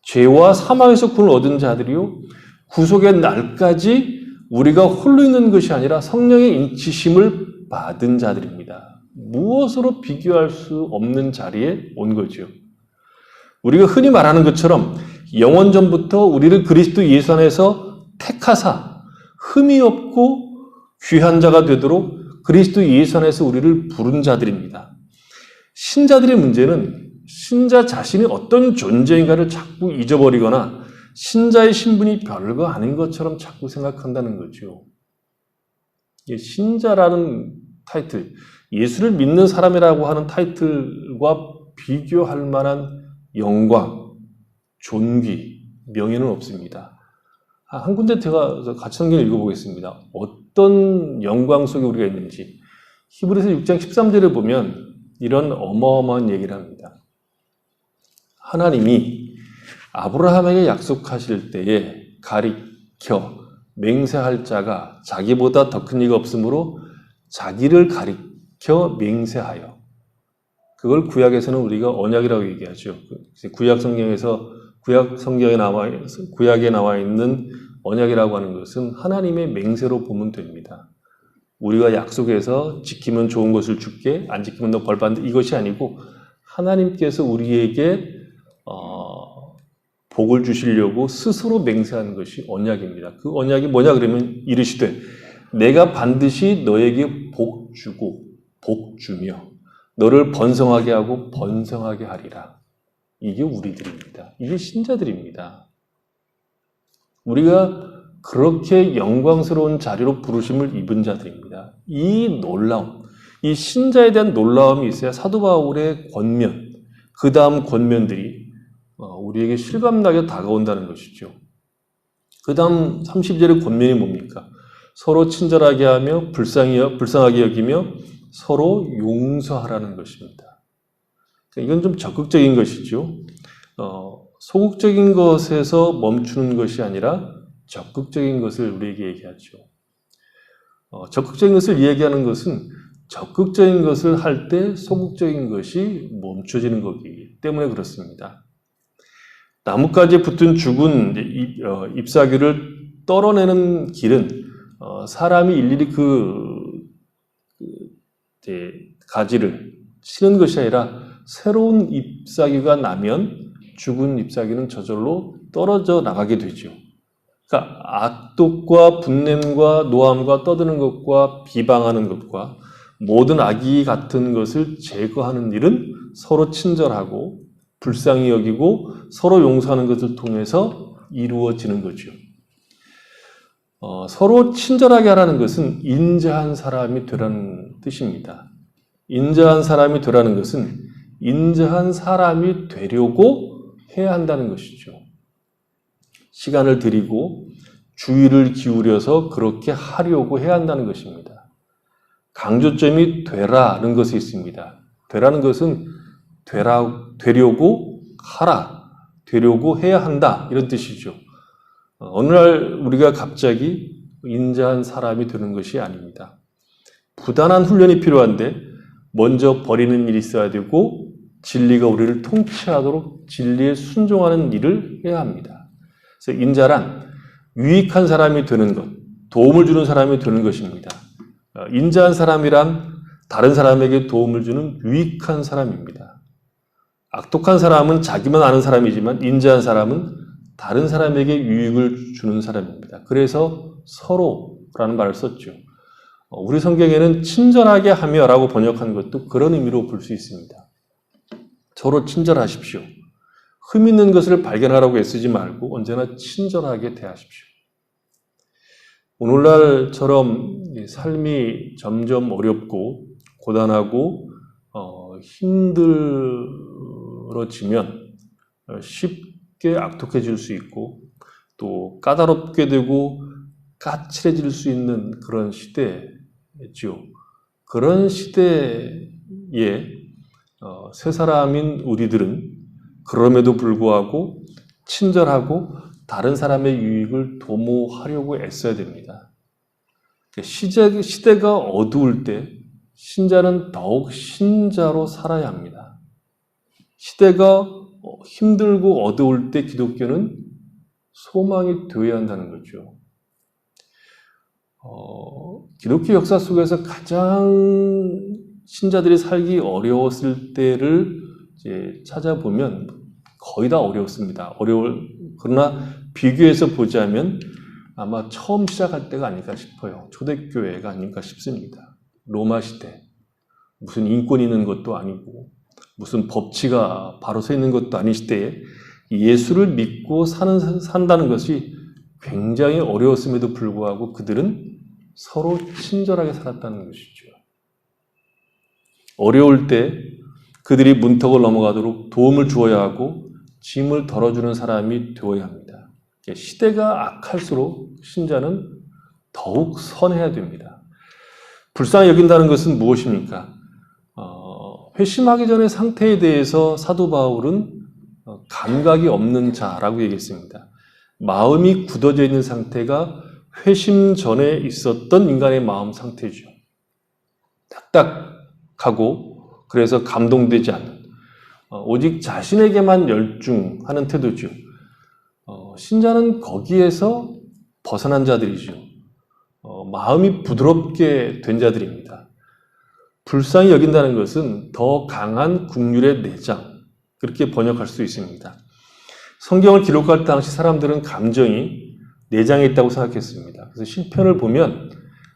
죄와 사망에서 구원을 얻은 자들이요 구속의 날까지 우리가 홀로 있는 것이 아니라 성령의 인치심을 받은 자들입니다. 무엇으로 비교할 수 없는 자리에 온 거죠. 우리가 흔히 말하는 것처럼 영원 전부터 우리를 그리스도 예수 안에서 택하사 흠이 없고 귀한 자가 되도록 그리스도 예수 안에서 우리를 부른 자들입니다. 신자들의 문제는 신자 자신이 어떤 존재인가를 자꾸 잊어버리거나 신자의 신분이 별거 아닌 것처럼 자꾸 생각한다는 거죠. 신자라는 타이틀, 예수를 믿는 사람이라고 하는 타이틀과 비교할 만한 영광, 존귀, 명예는 없습니다. 한 군데 제가 같이 성경을 읽어보겠습니다. 어떤 영광 속에 우리가 있는지. 히브리서 6장 13절에 보면 이런 어마어마한 얘기를 합니다. 하나님이 아브라함에게 약속하실 때에 가리켜 맹세할 자가 자기보다 더 큰 이가 없으므로 자기를 가리켜 맹세하여. 그걸 구약에서는 우리가 언약이라고 얘기하죠. 구약 성경에 나와 있는 언약이라고 하는 것은 하나님의 맹세로 보면 됩니다. 우리가 약속해서 지키면 좋은 것을 줄게, 안 지키면 너 벌 받는다, 이것이 아니고 하나님께서 우리에게 복을 주시려고 스스로 맹세하는 것이 언약입니다. 그 언약이 뭐냐 그러면 이르시되 내가 반드시 너에게 복 주고 복 주며 너를 번성하게 하고 번성하게 하리라. 이게 우리들입니다. 이게 신자들입니다. 우리가 그렇게 영광스러운 자리로 부르심을 입은 자들입니다. 이 놀라움, 이 신자에 대한 놀라움이 있어야 사도 바울의 권면, 그 다음 권면들이 우리에게 실감나게 다가온다는 것이죠. 그 다음 30절의 권면이 뭡니까? 서로 친절하게 하며 불쌍하게 여기며 서로 용서하라는 것입니다. 이건 좀 적극적인 것이죠. 소극적인 것에서 멈추는 것이 아니라 적극적인 것을 우리에게 얘기하죠. 적극적인 것을 이야기하는 것은 적극적인 것을 할 때 소극적인 것이 멈춰지는 거기 때문에 그렇습니다. 나뭇가지에 붙은 죽은 잎사귀를 떨어내는 길은 사람이 일일이 가지를 치는 것이 아니라 새로운 잎사귀가 나면 죽은 잎사귀는 저절로 떨어져 나가게 되죠. 그러니까 악독과 분냄과 노함과 떠드는 것과 비방하는 것과 모든 악이 같은 것을 제거하는 일은 서로 친절하고 불쌍히 여기고 서로 용서하는 것을 통해서 이루어지는 거죠. 서로 친절하게 하라는 것은 인자한 사람이 되라는 뜻입니다. 인자한 사람이 되라는 것은 인자한 사람이 되려고 해야 한다는 것이죠. 시간을 들이고 주의를 기울여서 그렇게 하려고 해야 한다는 것입니다. 강조점이 되라는 것이 있습니다. 되라는 것은 되려고 하라, 되려고 해야 한다, 이런 뜻이죠. 어느 날 우리가 갑자기 인자한 사람이 되는 것이 아닙니다. 부단한 훈련이 필요한데 먼저 버리는 일이 있어야 되고 진리가 우리를 통치하도록 진리에 순종하는 일을 해야 합니다. 그래서 인자란 유익한 사람이 되는 것, 도움을 주는 사람이 되는 것입니다. 인자한 사람이란 다른 사람에게 도움을 주는 유익한 사람입니다. 악독한 사람은 자기만 아는 사람이지만 인자한 사람은 다른 사람에게 유익을 주는 사람입니다. 그래서 서로라는 말을 썼죠. 우리 성경에는 친절하게 하며 라고 번역한 것도 그런 의미로 볼 수 있습니다. 서로 친절하십시오. 흠 있는 것을 발견하라고 애쓰지 말고 언제나 친절하게 대하십시오. 오늘날처럼 삶이 점점 어렵고 고단하고 힘들어지면 쉽게 악독해질 수 있고 또 까다롭게 되고 까칠해질 수 있는 그런 시대죠. 그런 시대에 새 사람인 우리들은 그럼에도 불구하고 친절하고 다른 사람의 유익을 도모하려고 애써야 됩니다. 시대가 어두울 때 신자는 더욱 신자로 살아야 합니다. 시대가 힘들고 어두울 때 기독교는 소망이 되어야 한다는 거죠. 기독교 역사 속에서 가장 신자들이 살기 어려웠을 때를 이제 찾아보면 거의 다 어려웠습니다. 그러나 비교해서 보자면 아마 처음 시작할 때가 아닐까 싶어요. 초대교회가 아닐까 싶습니다. 로마 시대. 무슨 인권 있는 것도 아니고 무슨 법치가 바로 서 있는 것도 아닌 시대에 예수를 믿고 산다는 것이 굉장히 어려웠음에도 불구하고 그들은 서로 친절하게 살았다는 것이죠. 어려울 때 그들이 문턱을 넘어가도록 도움을 주어야 하고 짐을 덜어주는 사람이 되어야 합니다. 시대가 악할수록 신자는 더욱 선해야 됩니다. 불쌍히 여긴다는 것은 무엇입니까? 회심하기 전의 상태에 대해서 사도 바울은 감각이 없는 자라고 얘기했습니다. 마음이 굳어져 있는 상태가 회심 전에 있었던 인간의 마음 상태죠. 딱딱하고 그래서 감동되지 않는 오직 자신에게만 열중하는 태도죠. 신자는 거기에서 벗어난 자들이죠. 마음이 부드럽게 된 자들입니다. 불쌍히 여긴다는 것은 더 강한 긍휼의 내장, 그렇게 번역할 수 있습니다. 성경을 기록할 당시 사람들은 감정이 내장에 있다고 생각했습니다. 그래서 시편을 보면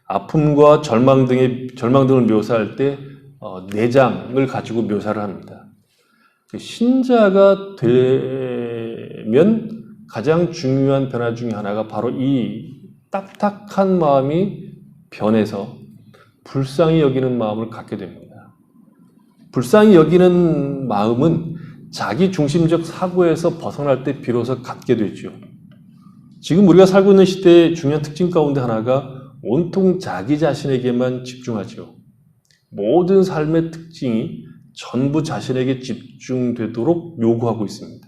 아픔과 절망 등을 묘사할 때 내장을 가지고 묘사를 합니다. 신자가 되면 가장 중요한 변화 중에 하나가 바로 이 딱딱한 마음이 변해서 불쌍히 여기는 마음을 갖게 됩니다. 불쌍히 여기는 마음은 자기 중심적 사고에서 벗어날 때 비로소 갖게 되죠. 지금 우리가 살고 있는 시대의 중요한 특징 가운데 하나가 온통 자기 자신에게만 집중하죠. 모든 삶의 특징이 전부 자신에게 집중되도록 요구하고 있습니다.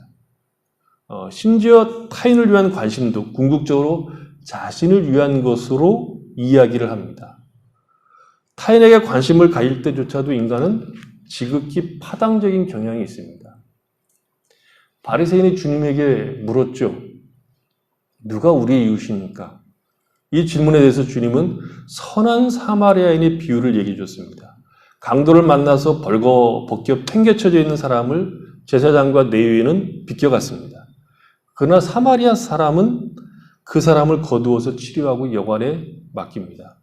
심지어 타인을 위한 관심도 궁극적으로 자신을 위한 것으로 이야기를 합니다. 타인에게 관심을 가질 때조차도 인간은 지극히 파당적인 경향이 있습니다. 바리새인이 주님에게 물었죠. 누가 우리의 이웃입니까? 이 질문에 대해서 주님은 선한 사마리아인의 비유를 얘기해 줬습니다. 강도를 만나서 벗겨 팽개쳐져 있는 사람을 제사장과 레위인은 비껴갔습니다. 그러나 사마리아 사람은 그 사람을 거두어서 치료하고 여관에 맡깁니다.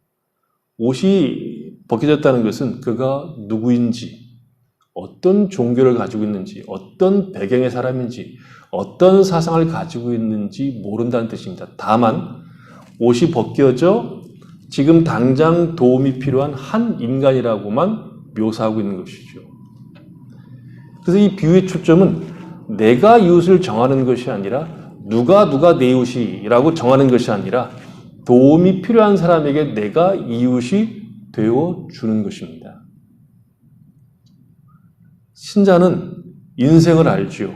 옷이 벗겨졌다는 것은 그가 누구인지, 어떤 종교를 가지고 있는지, 어떤 배경의 사람인지, 어떤 사상을 가지고 있는지 모른다는 뜻입니다. 다만 옷이 벗겨져 지금 당장 도움이 필요한 한 인간이라고만 묘사하고 있는 것이죠. 그래서 이 비유의 초점은 내가 이웃을 정하는 것이 아니라 누가 내 이웃이라고 정하는 것이 아니라 도움이 필요한 사람에게 내가 이웃이 되어주는 것입니다. 신자는 인생을 알지요.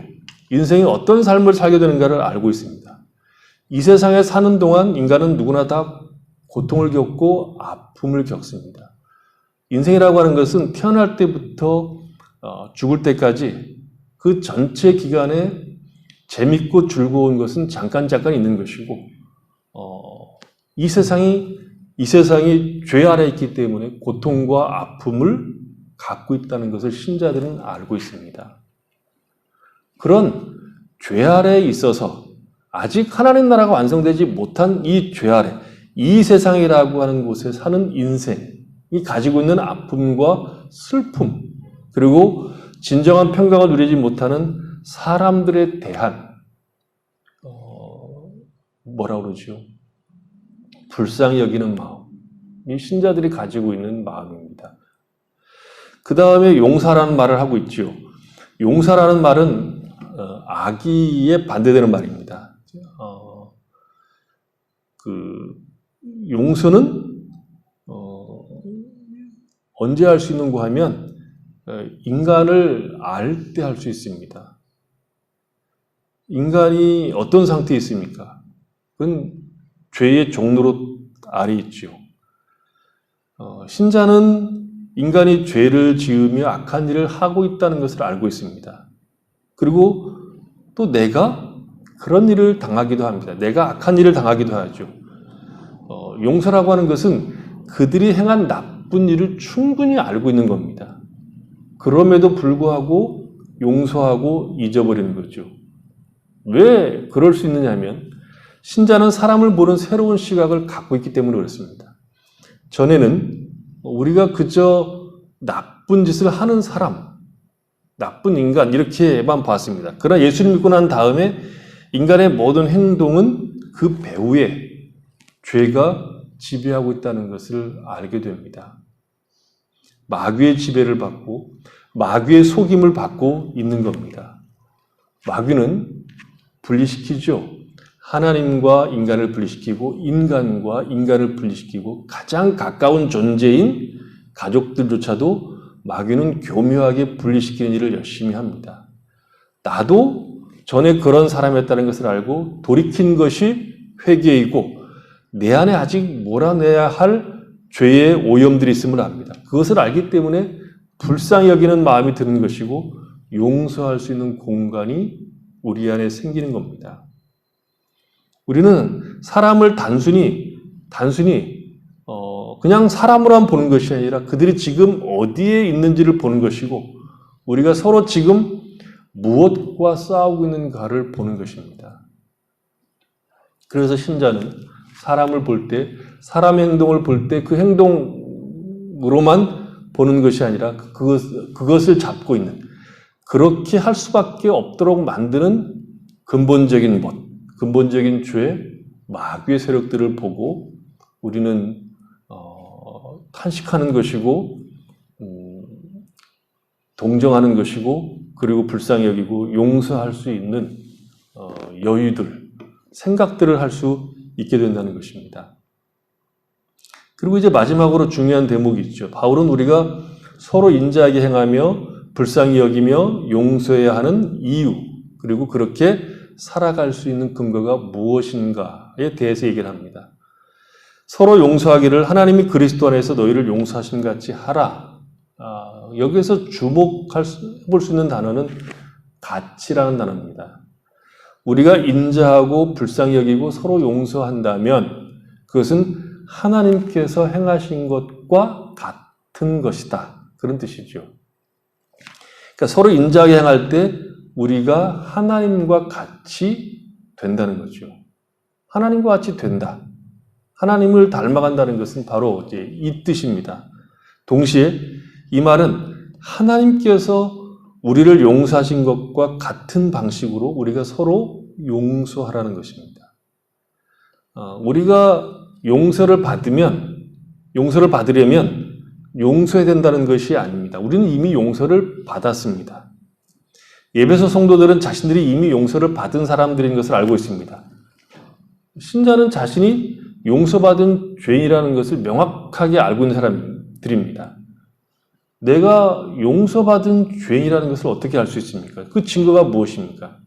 인생이 어떤 삶을 살게 되는가를 알고 있습니다. 이 세상에 사는 동안 인간은 누구나 다 고통을 겪고 아픔을 겪습니다. 인생이라고 하는 것은 태어날 때부터 죽을 때까지 그 전체 기간에 재밌고 즐거운 것은 잠깐 있는 것이고 이 세상이 죄 아래 있기 때문에 고통과 아픔을 갖고 있다는 것을 신자들은 알고 있습니다. 그런 죄 아래에 있어서 아직 하나님 나라가 완성되지 못한 이 죄 아래, 이 세상이라고 하는 곳에 사는 인생이 가지고 있는 아픔과 슬픔, 그리고 진정한 평강을 누리지 못하는 사람들에 대한 뭐라 그러죠? 불쌍히 여기는 마음, 이 신자들이 가지고 있는 마음입니다. 그 다음에 용서라는 말을 하고 있죠. 용서라는 말은 악의에 반대되는 말입니다. 용서는 언제 할 수 있는가 하면 인간을 알 때 할 수 있습니다. 인간이 어떤 상태에 있습니까? 그건 죄의 종로로 아래 있죠. 신자는 인간이 죄를 지으며 악한 일을 하고 있다는 것을 알고 있습니다. 그리고 또 내가 그런 일을 당하기도 합니다. 내가 악한 일을 당하기도 하죠. 용서라고 하는 것은 그들이 행한 나쁜 일을 충분히 알고 있는 겁니다. 그럼에도 불구하고 용서하고 잊어버리는 거죠. 왜 그럴 수 있느냐 하면 신자는 사람을 보는 새로운 시각을 갖고 있기 때문에 그렇습니다. 전에는 우리가 그저 나쁜 짓을 하는 사람, 나쁜 인간 이렇게만 봤습니다. 그러나 예수를 믿고 난 다음에 인간의 모든 행동은 그 배후에 죄가 지배하고 있다는 것을 알게 됩니다. 마귀의 지배를 받고 마귀의 속임을 받고 있는 겁니다. 마귀는 분리시키죠. 하나님과 인간을 분리시키고 인간과 인간을 분리시키고 가장 가까운 존재인 가족들조차도 마귀는 교묘하게 분리시키는 일을 열심히 합니다. 나도 전에 그런 사람이었다는 것을 알고 돌이킨 것이 회개이고 내 안에 아직 몰아내야 할 죄의 오염들이 있음을 압니다. 그것을 알기 때문에 불쌍히 여기는 마음이 드는 것이고 용서할 수 있는 공간이 우리 안에 생기는 겁니다. 우리는 사람을 단순히 그냥 사람으로만 보는 것이 아니라 그들이 지금 어디에 있는지를 보는 것이고 우리가 서로 지금 무엇과 싸우고 있는가를 보는 것입니다. 그래서 신자는 사람을 볼 때, 사람의 행동을 볼 때 그 행동으로만 보는 것이 아니라 그것을 잡고 있는, 그렇게 할 수밖에 없도록 만드는 근본적인 것, 근본적인 죄, 마귀의 세력들을 보고 우리는 탄식하는 것이고 동정하는 것이고 그리고 불쌍히 여기고 용서할 수 있는 여유들, 생각들을 할 수 있게 된다는 것입니다. 그리고 이제 마지막으로 중요한 대목이 있죠. 바울은 우리가 서로 인자하게 행하며 불쌍히 여기며 용서해야 하는 이유, 그리고 그렇게 살아갈 수 있는 근거가 무엇인가에 대해서 얘기를 합니다. 서로 용서하기를 하나님이 그리스도 안에서 너희를 용서하심 같이 하라. 여기에서 주목해볼 수 있는 단어는 같이라는 단어입니다. 우리가 인자하고 불쌍히 여기고 서로 용서한다면 그것은 하나님께서 행하신 것과 같은 것이다. 그런 뜻이죠. 그러니까 서로 인자하게 행할 때 우리가 하나님과 같이 된다는 거죠. 하나님과 같이 된다. 하나님을 닮아간다는 것은 바로 이제 이 뜻입니다. 동시에 이 말은 하나님께서 우리를 용서하신 것과 같은 방식으로 우리가 서로 용서하라는 것입니다. 우리가 용서를 받으려면 용서해야 된다는 것이 아닙니다. 우리는 이미 용서를 받았습니다. 에베소 성도들은 자신들이 이미 용서를 받은 사람들인 것을 알고 있습니다. 신자는 자신이 용서받은 죄인이라는 것을 명확하게 알고 있는 사람들입니다. 내가 용서받은 죄인이라는 것을 어떻게 알 수 있습니까? 그 증거가 무엇입니까?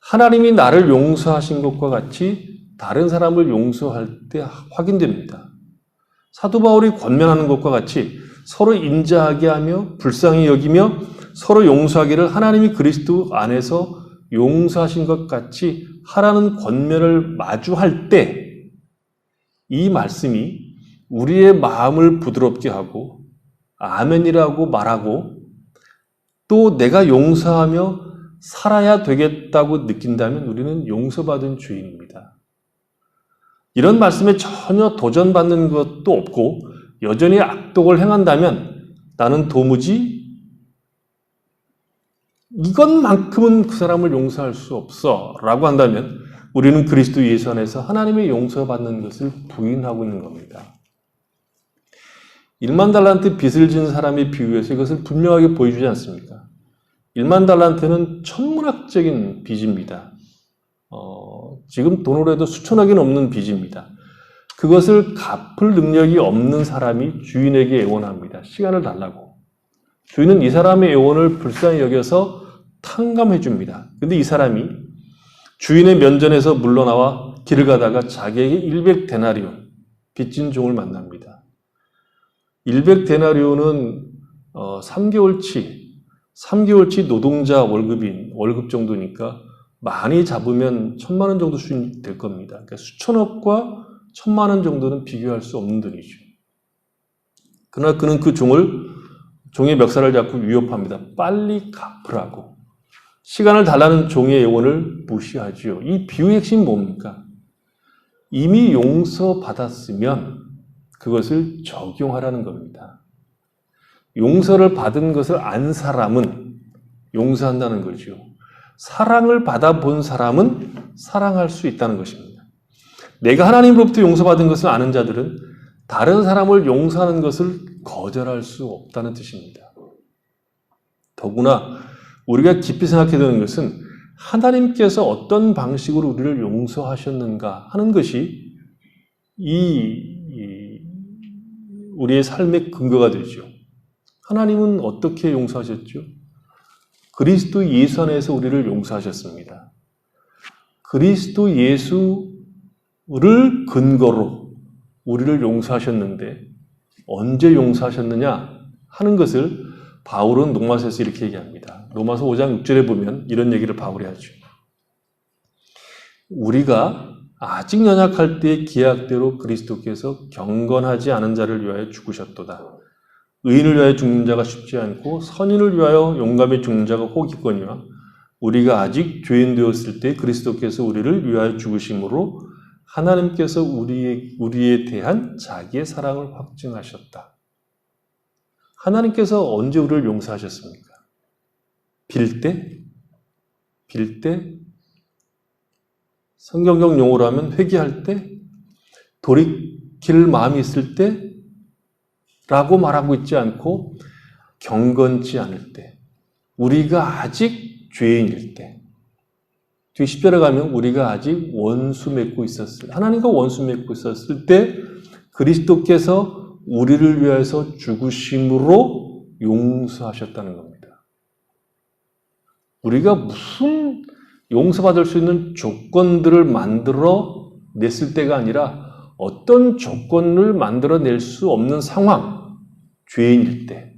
하나님이 나를 용서하신 것과 같이 다른 사람을 용서할 때 확인됩니다. 사도 바울이 권면하는 것과 같이 서로 인자하게 하며 불쌍히 여기며 서로 용서하기를 하나님이 그리스도 안에서 용서하신 것 같이 하라는 권면을 마주할 때 이 말씀이 우리의 마음을 부드럽게 하고 아멘이라고 말하고 또 내가 용서하며 살아야 되겠다고 느낀다면 우리는 용서받은 죄인입니다. 이런 말씀에 전혀 도전받는 것도 없고 여전히 악독을 행한다면 나는 도무지 이것만큼은 그 사람을 용서할 수 없어 라고 한다면 우리는 그리스도 예수 안에서 하나님의 용서받는 것을 부인하고 있는 겁니다. 1만 달란트 빚을 진 사람의 비유에서 이것을 분명하게 보여주지 않습니까? 1만 달란트는 천문학적인 빚입니다. 지금 돈으로 해도 수천억이 넘는 빚입니다. 그것을 갚을 능력이 없는 사람이 주인에게 애원합니다. 시간을 달라고. 주인은 이 사람의 애원을 불쌍히 여겨서 탕감해 줍니다. 근데 이 사람이 주인의 면전에서 물러나와 길을 가다가 자기에게 100데나리온 빚진 종을 만납니다. 100데나리온은 3개월치 노동자 월급 정도니까 많이 잡으면 1,000만 원 정도 수준이 될 겁니다. 그러니까 수천억과 1,000만 원 정도는 비교할 수 없는 돈이죠. 그러나 그는 그 종의 멱살을 잡고 위협합니다. 빨리 갚으라고. 시간을 달라는 종의 애원을 무시하지요. 이 비유의 핵심이 뭡니까? 이미 용서받았으면 그것을 적용하라는 겁니다. 용서를 받은 것을 안 사람은 용서한다는 거죠. 사랑을 받아본 사람은 사랑할 수 있다는 것입니다. 내가 하나님으로부터 용서받은 것을 아는 자들은 다른 사람을 용서하는 것을 거절할 수 없다는 뜻입니다. 더구나 우리가 깊이 생각해야 되는 것은 하나님께서 어떤 방식으로 우리를 용서하셨는가 하는 것이 우리의 삶의 근거가 되죠. 하나님은 어떻게 용서하셨죠? 그리스도 예수 안에서 우리를 용서하셨습니다. 그리스도 예수를 근거로 우리를 용서하셨는데 언제 용서하셨느냐 하는 것을 바울은 로마서에서 이렇게 얘기합니다. 로마서 5장 6절에 보면 이런 얘기를 바울이 하죠. 우리가 아직 연약할 때의 기약대로 그리스도께서 경건하지 않은 자를 위하여 죽으셨도다. 의인을 위하여 죽는 자가 쉽지 않고 선인을 위하여 용감히 죽는 자가 혹있거니와 우리가 아직 죄인 되었을 때 그리스도께서 우리를 위하여 죽으심으로 하나님께서 우리에 대한 자기의 사랑을 확증하셨다. 하나님께서 언제 우리를 용서하셨습니까? 빌 때? 성경적 용어로 하면 회개할 때? 돌이킬 마음이 있을 때? 라고 말하고 있지 않고 경건치 않을 때, 우리가 아직 죄인일 때, 뒤 10절에 가면 우리가 아직 원수 맺고 있었을 때, 하나님과 원수 맺고 있었을 때 그리스도께서 우리를 위해서 죽으심으로 용서하셨다는 겁니다. 우리가 무슨 용서받을 수 있는 조건들을 만들어 냈을 때가 아니라 어떤 조건을 만들어낼 수 없는 상황, 죄인일 때,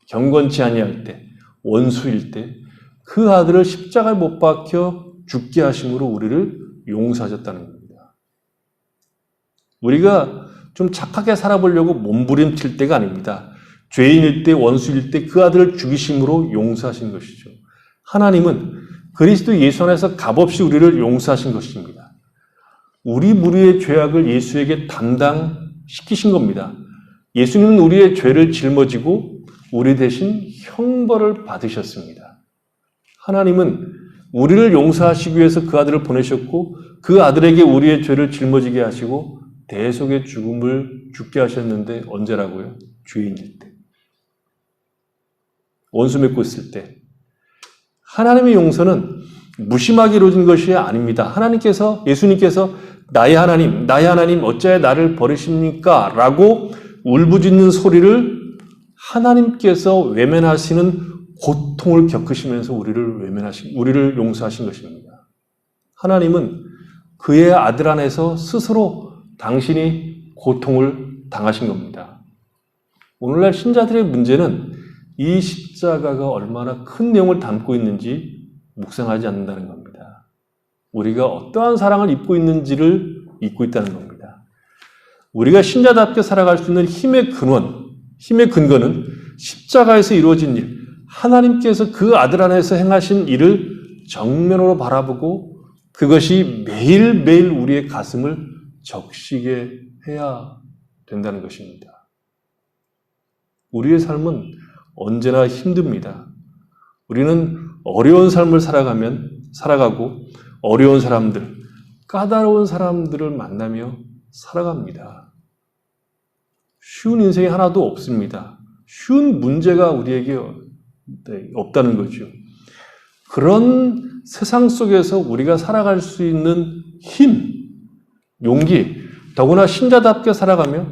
경건치 아니할 때, 원수일 때 그 아들을 십자가에 못 박혀 죽게 하심으로 우리를 용서하셨다는 겁니다. 우리가 좀 착하게 살아보려고 몸부림칠 때가 아닙니다. 죄인일 때, 원수일 때 그 아들을 죽이심으로 용서하신 것이죠. 하나님은 그리스도 예수 안에서 값없이 우리를 용서하신 것입니다. 우리 무리의 죄악을 예수에게 담당시키신 겁니다. 예수님은 우리의 죄를 짊어지고 우리 대신 형벌을 받으셨습니다. 하나님은 우리를 용서하시기 위해서 그 아들을 보내셨고 그 아들에게 우리의 죄를 짊어지게 하시고 대속의 죽음을 죽게 하셨는데 언제라고요? 죄인일 때. 원수 맺고 있을 때. 하나님의 용서는 무심하게 이루어진 것이 아닙니다. 예수님께서 나의 하나님 어찌하여 나를 버리십니까? 라고 울부짖는 소리를 하나님께서 외면하시는 고통을 겪으시면서 우리를 용서하신 것입니다. 하나님은 그의 아들 안에서 스스로 당신이 고통을 당하신 겁니다. 오늘날 신자들의 문제는 이 십자가가 얼마나 큰 내용을 담고 있는지 묵상하지 않는다는 겁니다. 우리가 어떠한 사랑을 입고 있는지를 잊고 있다는 겁니다. 우리가 신자답게 살아갈 수 있는 힘의 근거는 십자가에서 이루어진 일, 하나님께서 그 아들 안에서 행하신 일을 정면으로 바라보고 그것이 매일매일 우리의 가슴을 적시게 해야 된다는 것입니다. 우리의 삶은 언제나 힘듭니다. 우리는 어려운 삶을 살아가고 어려운 사람들, 까다로운 사람들을 만나며 살아갑니다. 쉬운 인생이 하나도 없습니다. 쉬운 문제가 우리에게 없다는 거죠. 그런 세상 속에서 우리가 살아갈 수 있는 힘, 용기, 더구나 신자답게 살아가며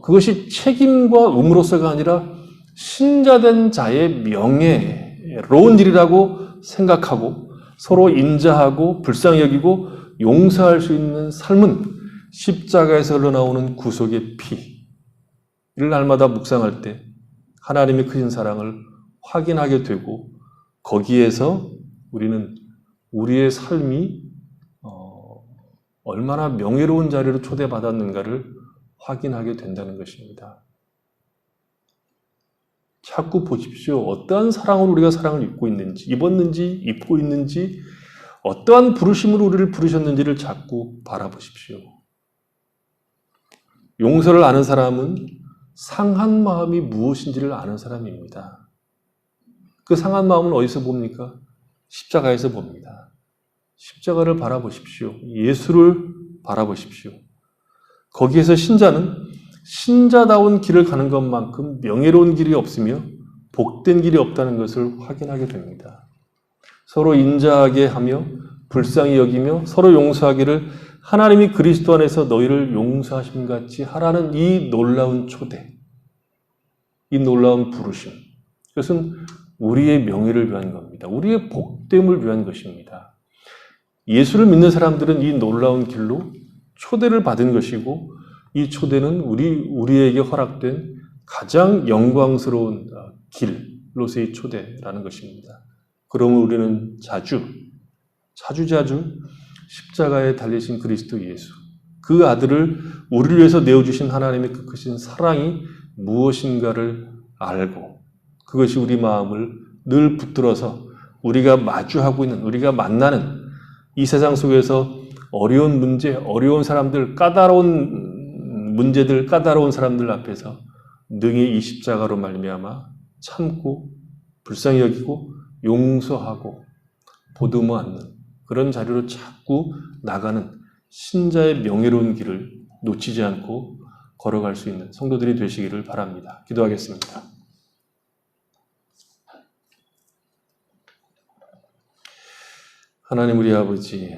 그것이 책임과 의무로서가 아니라 신자된 자의 명예로운 일이라고 생각하고 서로 인자하고 불쌍히 여기고 용서할 수 있는 삶은 십자가에서 흘러나오는 구속의 피. 이를 날마다 묵상할 때 하나님의 크신 사랑을 확인하게 되고 거기에서 우리는 우리의 삶이 얼마나 명예로운 자리로 초대받았는가를 확인하게 된다는 것입니다. 자꾸 보십시오. 어떠한 사랑으로 우리가 사랑을 입고 있는지, 입었는지, 입고 있는지, 어떠한 부르심으로 우리를 부르셨는지를 자꾸 바라보십시오. 용서를 아는 사람은 상한 마음이 무엇인지를 아는 사람입니다. 그 상한 마음은 어디서 봅니까? 십자가에서 봅니다. 십자가를 바라보십시오. 예수를 바라보십시오. 거기에서 신자는 신자다운 길을 가는 것만큼 명예로운 길이 없으며 복된 길이 없다는 것을 확인하게 됩니다. 서로 인자하게 하며 불쌍히 여기며 서로 용서하기를 하나님이 그리스도 안에서 너희를 용서하심 같이 하라는 이 놀라운 초대, 이 놀라운 부르심, 그것은 우리의 명예를 위한 겁니다. 우리의 복됨을 위한 것입니다. 예수를 믿는 사람들은 이 놀라운 길로 초대를 받은 것이고 이 초대는 우리에게 허락된 가장 영광스러운 길로서의 초대라는 것입니다. 그러면 우리는 자주 십자가에 달리신 그리스도 예수, 그 아들을 우리를 위해서 내어주신 하나님의 그 크신 사랑이 무엇인가를 알고 그것이 우리 마음을 늘 붙들어서 우리가 마주하고 있는, 우리가 만나는 이 세상 속에서 어려운 문제, 어려운 사람들, 까다로운 문제들, 까다로운 사람들 앞에서 능히 이 십자가로 말미암아 참고 불쌍히 여기고 용서하고 보듬어 안는 그런 자리로 자꾸 나가는 신자의 명예로운 길을 놓치지 않고 걸어갈 수 있는 성도들이 되시기를 바랍니다. 기도하겠습니다. 하나님 우리 아버지,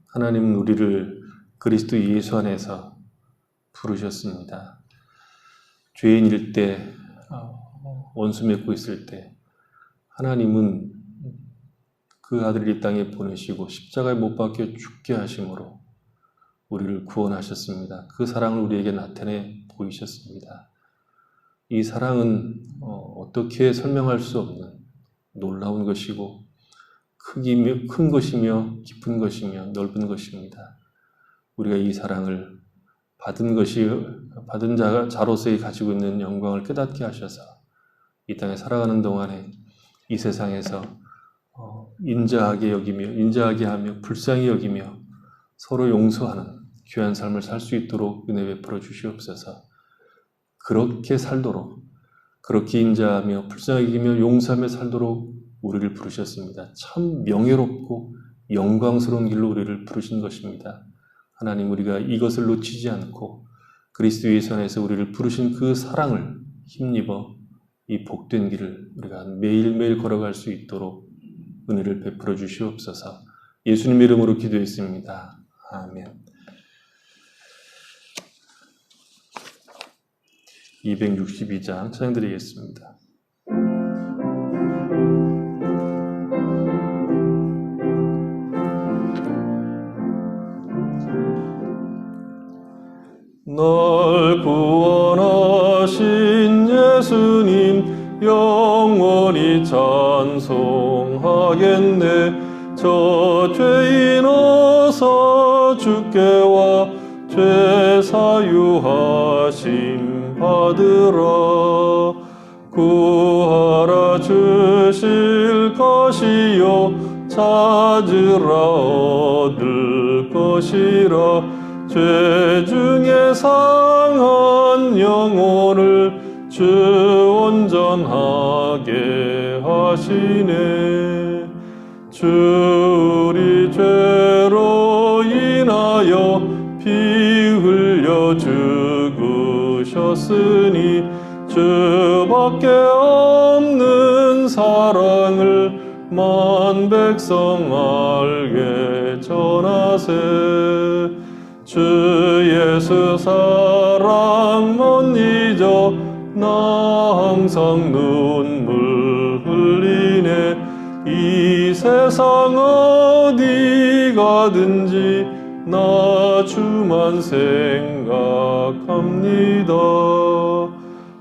하나님은 우리를 그리스도 예수 안에서 부르셨습니다. 죄인일 때, 원수 맺고 있을 때 하나님은 그 아들을 이 땅에 보내시고 십자가에 못 박혀 죽게 하심으로 우리를 구원하셨습니다. 그 사랑을 우리에게 나타내 보이셨습니다. 이 사랑은 어떻게 설명할 수 없는 놀라운 것이고 큰 것이며 깊은 것이며 넓은 것입니다. 우리가 이 사랑을 받은 자로서의 가지고 있는 영광을 깨닫게 하셔서 이 땅에 살아가는 동안에 이 세상에서 인자하게 여기며 인자하게 하며 불쌍히 여기며 서로 용서하는 귀한 삶을 살 수 있도록 은혜 베풀어 주시옵소서. 그렇게 살도록, 그렇게 인자하며 불쌍히 여기며 용서하며 살도록 우리를 부르셨습니다. 참 명예롭고 영광스러운 길로 우리를 부르신 것입니다. 하나님, 우리가 이것을 놓치지 않고 그리스도 예수 안에서 우리를 부르신 그 사랑을 힘입어 이 복된 길을 우리가 매일매일 걸어갈 수 있도록 은혜를 베풀어 주시옵소서. 예수님 이름으로 기도했습니다. 아멘. 262장 찬양드리겠습니다. 널 구원하신 예수님 영원히 찬송하겠네. 저 죄인 어서 주께 와 죄 사유하심 받으라. 구하라 주실 것이요 찾으라 얻을 것이라. 죄 중에 상한 영혼을 주 온전하게 하시네. 주 우리 죄로 인하여 피 흘려 죽으셨으니 주밖에 없는 사랑을 만 백성 알게 전하세. 주 예수 사랑 못 잊어 나 항상 눈물 흘리네. 이 세상 어디 가든지 나 주만 생각합니다.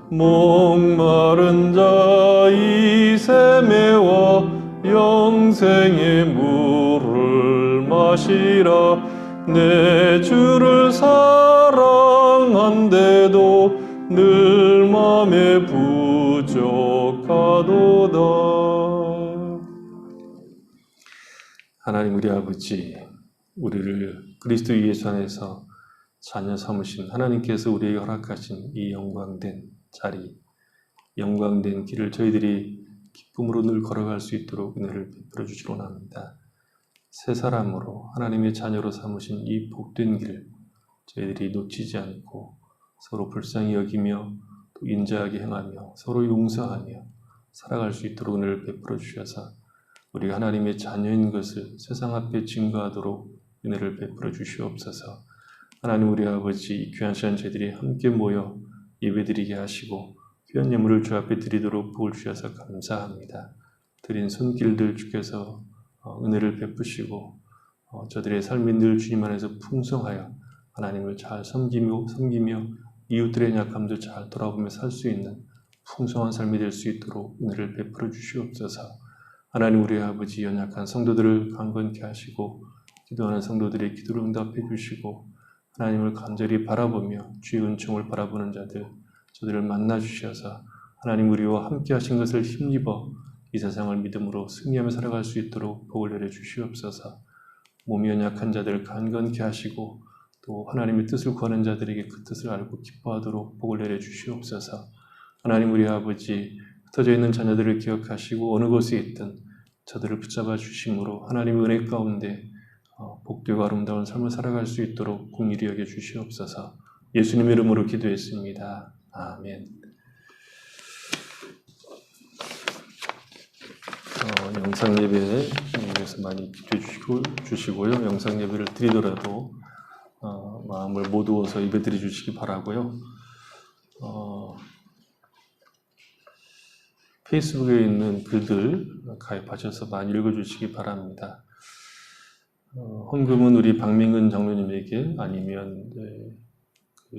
목마른 자 이 샘에와 영생의 물을 마시라. 내 주를 사랑한데도 늘 맘에 부족하도다. 하나님 우리 아버지, 우리를 그리스도 예수 안에서 자녀 삼으신 하나님께서 우리에게 허락하신 이 영광된 자리, 영광된 길을 저희들이 기쁨으로 늘 걸어갈 수 있도록 은혜를 베풀어 주시기 원합니다. 새 사람으로 하나님의 자녀로 삼으신 이 복된 길을 저희들이 놓치지 않고 서로 불쌍히 여기며 또 인자하게 행하며 서로 용서하며 살아갈 수 있도록 은혜를 베풀어 주셔서 우리가 하나님의 자녀인 것을 세상 앞에 증거하도록 은혜를 베풀어 주시옵소서. 하나님 우리 아버지, 이 귀한 시간 저희들이 함께 모여 예배드리게 하시고 귀한 예물을 주 앞에 드리도록 복을 주셔서 감사합니다. 드린 손길들 주께서 은혜를 베푸시고 저들의 삶이 늘 주님 안에서 풍성하여 하나님을 잘 섬기며 이웃들의 약함도 잘 돌아보며 살 수 있는 풍성한 삶이 될 수 있도록 은혜를 베풀어 주시옵소서. 하나님 우리 아버지, 연약한 성도들을 강건케 하시고 기도하는 성도들의 기도를 응답해 주시고 하나님을 간절히 바라보며 주의 은총을 바라보는 자들, 저들을 만나 주셔서 하나님 우리와 함께 하신 것을 힘입어 이 세상을 믿음으로 승리하며 살아갈 수 있도록 복을 내려 주시옵소서. 몸이 연약한 자들을 강건케 하시고 또 하나님의 뜻을 구하는 자들에게 그 뜻을 알고 기뻐하도록 복을 내려 주시옵소서. 하나님 우리 아버지, 흩어져 있는 자녀들을 기억하시고 어느 곳에 있든 저들을 붙잡아 주심으로 하나님의 은혜 가운데 복되고 아름다운 삶을 살아갈 수 있도록 긍휼히 여겨 주시옵소서. 예수님의 이름으로 기도했습니다. 아멘. 영상 예배에 위해서 많이 기도해 주시고요. 영상 예배를 드리더라도 마음을 모두어서 예배 드려 주시기 바라고요. 페이스북에 있는 글들 가입하셔서 많이 읽어주시기 바랍니다. 헌금은 우리 박민근 장로님에게 아니면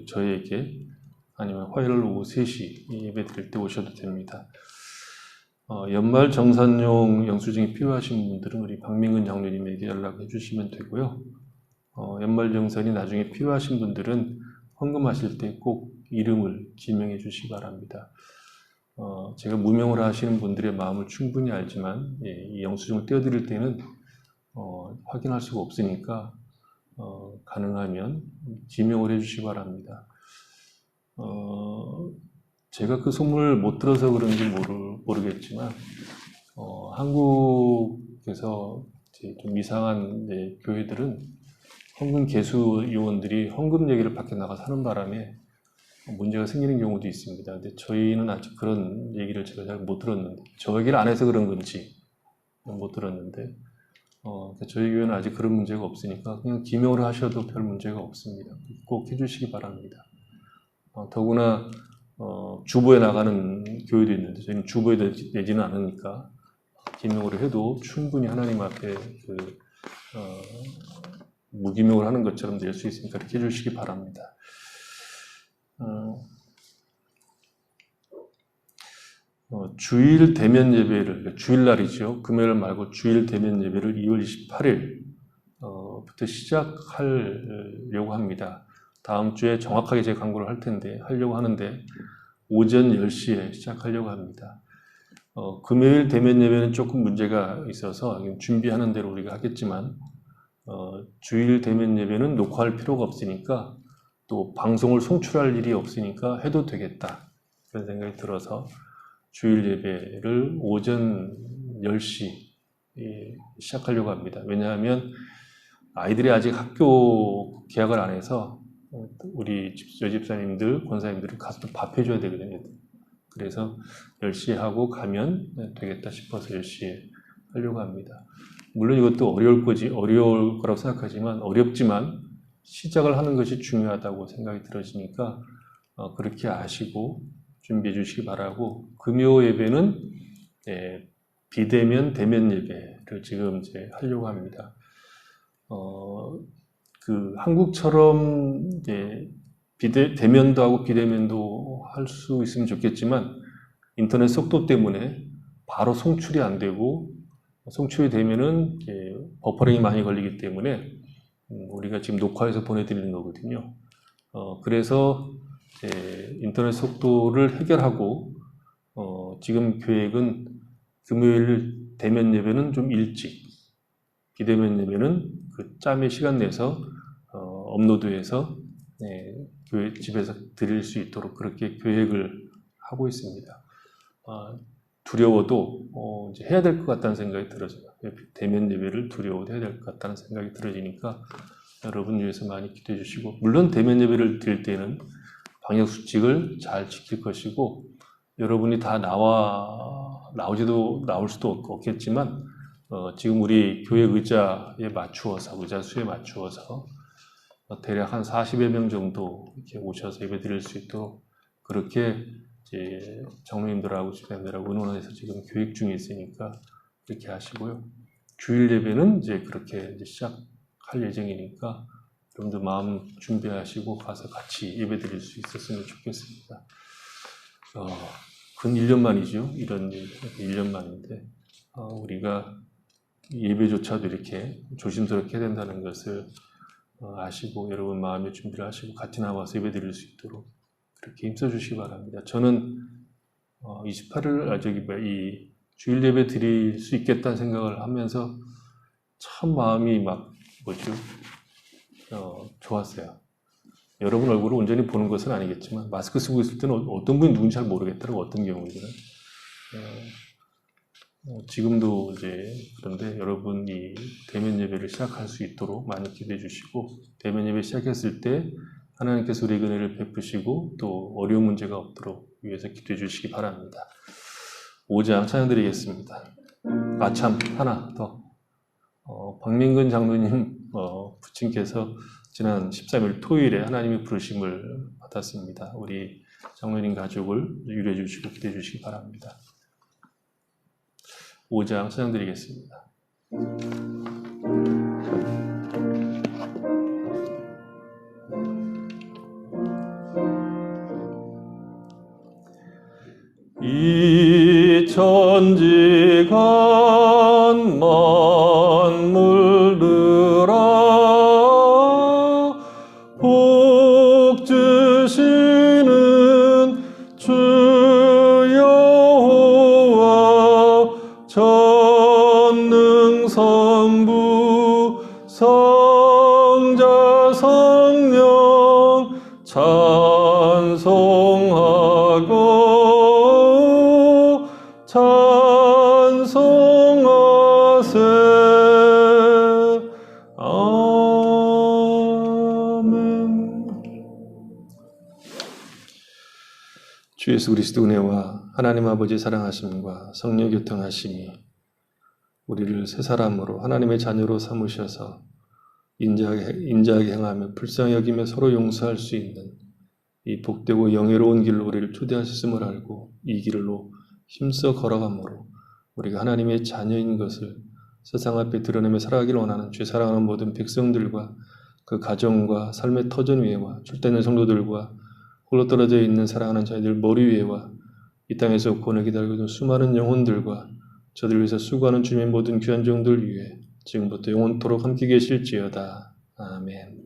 저에게 아니면 화요일 오후 3시 예배 드릴 때 오셔도 됩니다. 연말 정산용 영수증이 필요하신 분들은 우리 박민근 장로님에게 연락해 주시면 되고요. 연말 정산이 나중에 필요하신 분들은 헌금하실 때 꼭 이름을 지명해 주시기 바랍니다. 제가 무명을 하시는 분들의 마음을 충분히 알지만 이 영수증을 떼어드릴 때는 확인할 수가 없으니까 가능하면 지명을 해주시기 바랍니다. 제가 그 소문을 못 들어서 그런지 모르겠지만 한국에서 좀 이상한 교회들은 헌금 개수 요원들이 헌금 얘기를 밖에 나가서 하는 바람에 문제가 생기는 경우도 있습니다. 근데 저희는 아직 그런 얘기를 제가 잘 못 들었는데, 저 얘기를 안 해서 그런 건지 못 들었는데, 저희 교회는 아직 그런 문제가 없으니까 그냥 기명을 하셔도 별 문제가 없습니다. 꼭 해주시기 바랍니다. 더구나 주보에 나가는 교회도 있는데 저희는 주보에 내지는 않으니까 기명으로 해도 충분히 하나님 앞에 무기명을 하는 것처럼 낼 수 있으니까 그렇게 해주시기 바랍니다. 주일 대면 예배를, 주일날이죠. 금요일 말고 주일 대면 예배를 2월 28일부터 시작하려고 합니다. 다음 주에 정확하게 제가 광고를 하려고 하는데 오전 10시에 시작하려고 합니다. 금요일 대면 예배는 조금 문제가 있어서 준비하는 대로 우리가 하겠지만 주일 대면 예배는 녹화할 필요가 없으니까 또 방송을 송출할 일이 없으니까 해도 되겠다 그런 생각이 들어서 주일 예배를 오전 10시 시작하려고 합니다. 왜냐하면 아이들이 아직 학교 개학을 안 해서 우리 여집사님들, 권사님들이 가서 또 밥 해줘야 되거든요. 그래서 10시에 하고 가면 되겠다 싶어서 10시에 하려고 합니다. 물론 이것도 어려울 거라고 생각하지만 어렵지만 시작을 하는 것이 중요하다고 생각이 들어지니까 그렇게 아시고 준비해 주시기 바라고, 금요 예배는 비대면 대면 예배를 지금 이제 하려고 합니다. 한국처럼 대면도 하고 비대면도 할 수 있으면 좋겠지만 인터넷 속도 때문에 바로 송출이 안 되고 송출이 되면은 버퍼링이 많이 걸리기 때문에 우리가 지금 녹화해서 보내드리는 거거든요. 그래서 인터넷 속도를 해결하고 지금 계획은 금요일 대면 예배는 좀 일찍 비대면 예배는 그 짬의 시간 내서 업로드해서 교회 집에서 드릴 수 있도록 그렇게 계획을 하고 있습니다. 두려워도 이제 해야 될 것 같다는 생각이 들어져요. 대면 예배를 두려워도 해야 될 것 같다는 생각이 들어지니까 여러분 위해서 많이 기도해 주시고, 물론 대면 예배를 드릴 때는 방역 수칙을 잘 지킬 것이고, 여러분이 다 나올 수도 없겠지만 지금 우리 교회 의자에 맞추어서, 의자 수에 맞추어서 대략 한 40여 명 정도 이렇게 오셔서 예배 드릴 수 있도록 그렇게 이제 장로님들하고 집사님들하고 의논해서 지금 교육 중에 있으니까 그렇게 하시고요. 주일 예배는 이제 그렇게 이제 시작할 예정이니까 여러분들 마음 준비하시고 가서 같이 예배 드릴 수 있었으면 좋겠습니다. 근 1년 만이죠. 이런 일, 1년 만인데 우리가 예배조차도 이렇게 조심스럽게 해야 된다는 것을 아시고 여러분 마음의 준비를 하시고 같이 나와서 예배 드릴 수 있도록 그렇게 힘써 주시기 바랍니다. 저는 28일 이 주일 예배 드릴 수 있겠다는 생각을 하면서 참 마음이 좋았어요. 여러분 얼굴을 온전히 보는 것은 아니겠지만 마스크 쓰고 있을 때는 어떤 분이 누군지 잘 모르겠더라고. 어떤 경우에는 지금도 이제 그런데 여러분이 대면 예배를 시작할 수 있도록 많이 기도해 주시고, 대면 예배 시작했을 때 하나님께서 우리에게 은혜를 베푸시고 또 어려운 문제가 없도록 위해서 기도해 주시기 바랍니다. 5장 찬양 드리겠습니다. 참 하나 더 박민근 장로님 부친께서 지난 13일 토요일에 하나님의 부르심을 받았습니다. 우리 장로님 가족을 위로해 주시고 기도해 주시기 바랍니다. 5장 찬양 드리겠습니다. 이 천지간 만물들아 복 주시는 주 여호와 전능성부 성자 성령 찬송하고 찬송하세. 아멘. 주 예수 그리스도 은혜와 하나님 아버지 사랑하심과 성령 교통하심이 우리를 새 사람으로 하나님의 자녀로 삼으셔서 인자하게 행하며 불쌍히 여기며 서로 용서할 수 있는 이 복되고 영예로운 길로 우리를 초대하셨음을 알고 이 길로 힘써 걸어가므로 우리가 하나님의 자녀인 것을 세상 앞에 드러내며 살아가기를 원하는 죄 사랑하는 모든 백성들과 그 가정과 삶의 터전 위에와 출단된 성도들과 홀로 떨어져 있는 사랑하는 자녀들 머리 위에와 이 땅에서 구원을 기다리고 있는 수많은 영혼들과 저들을 위해서 수고하는 주님의 모든 귀한 종들 위에 지금부터 영원토록 함께 계실지어다. 아멘.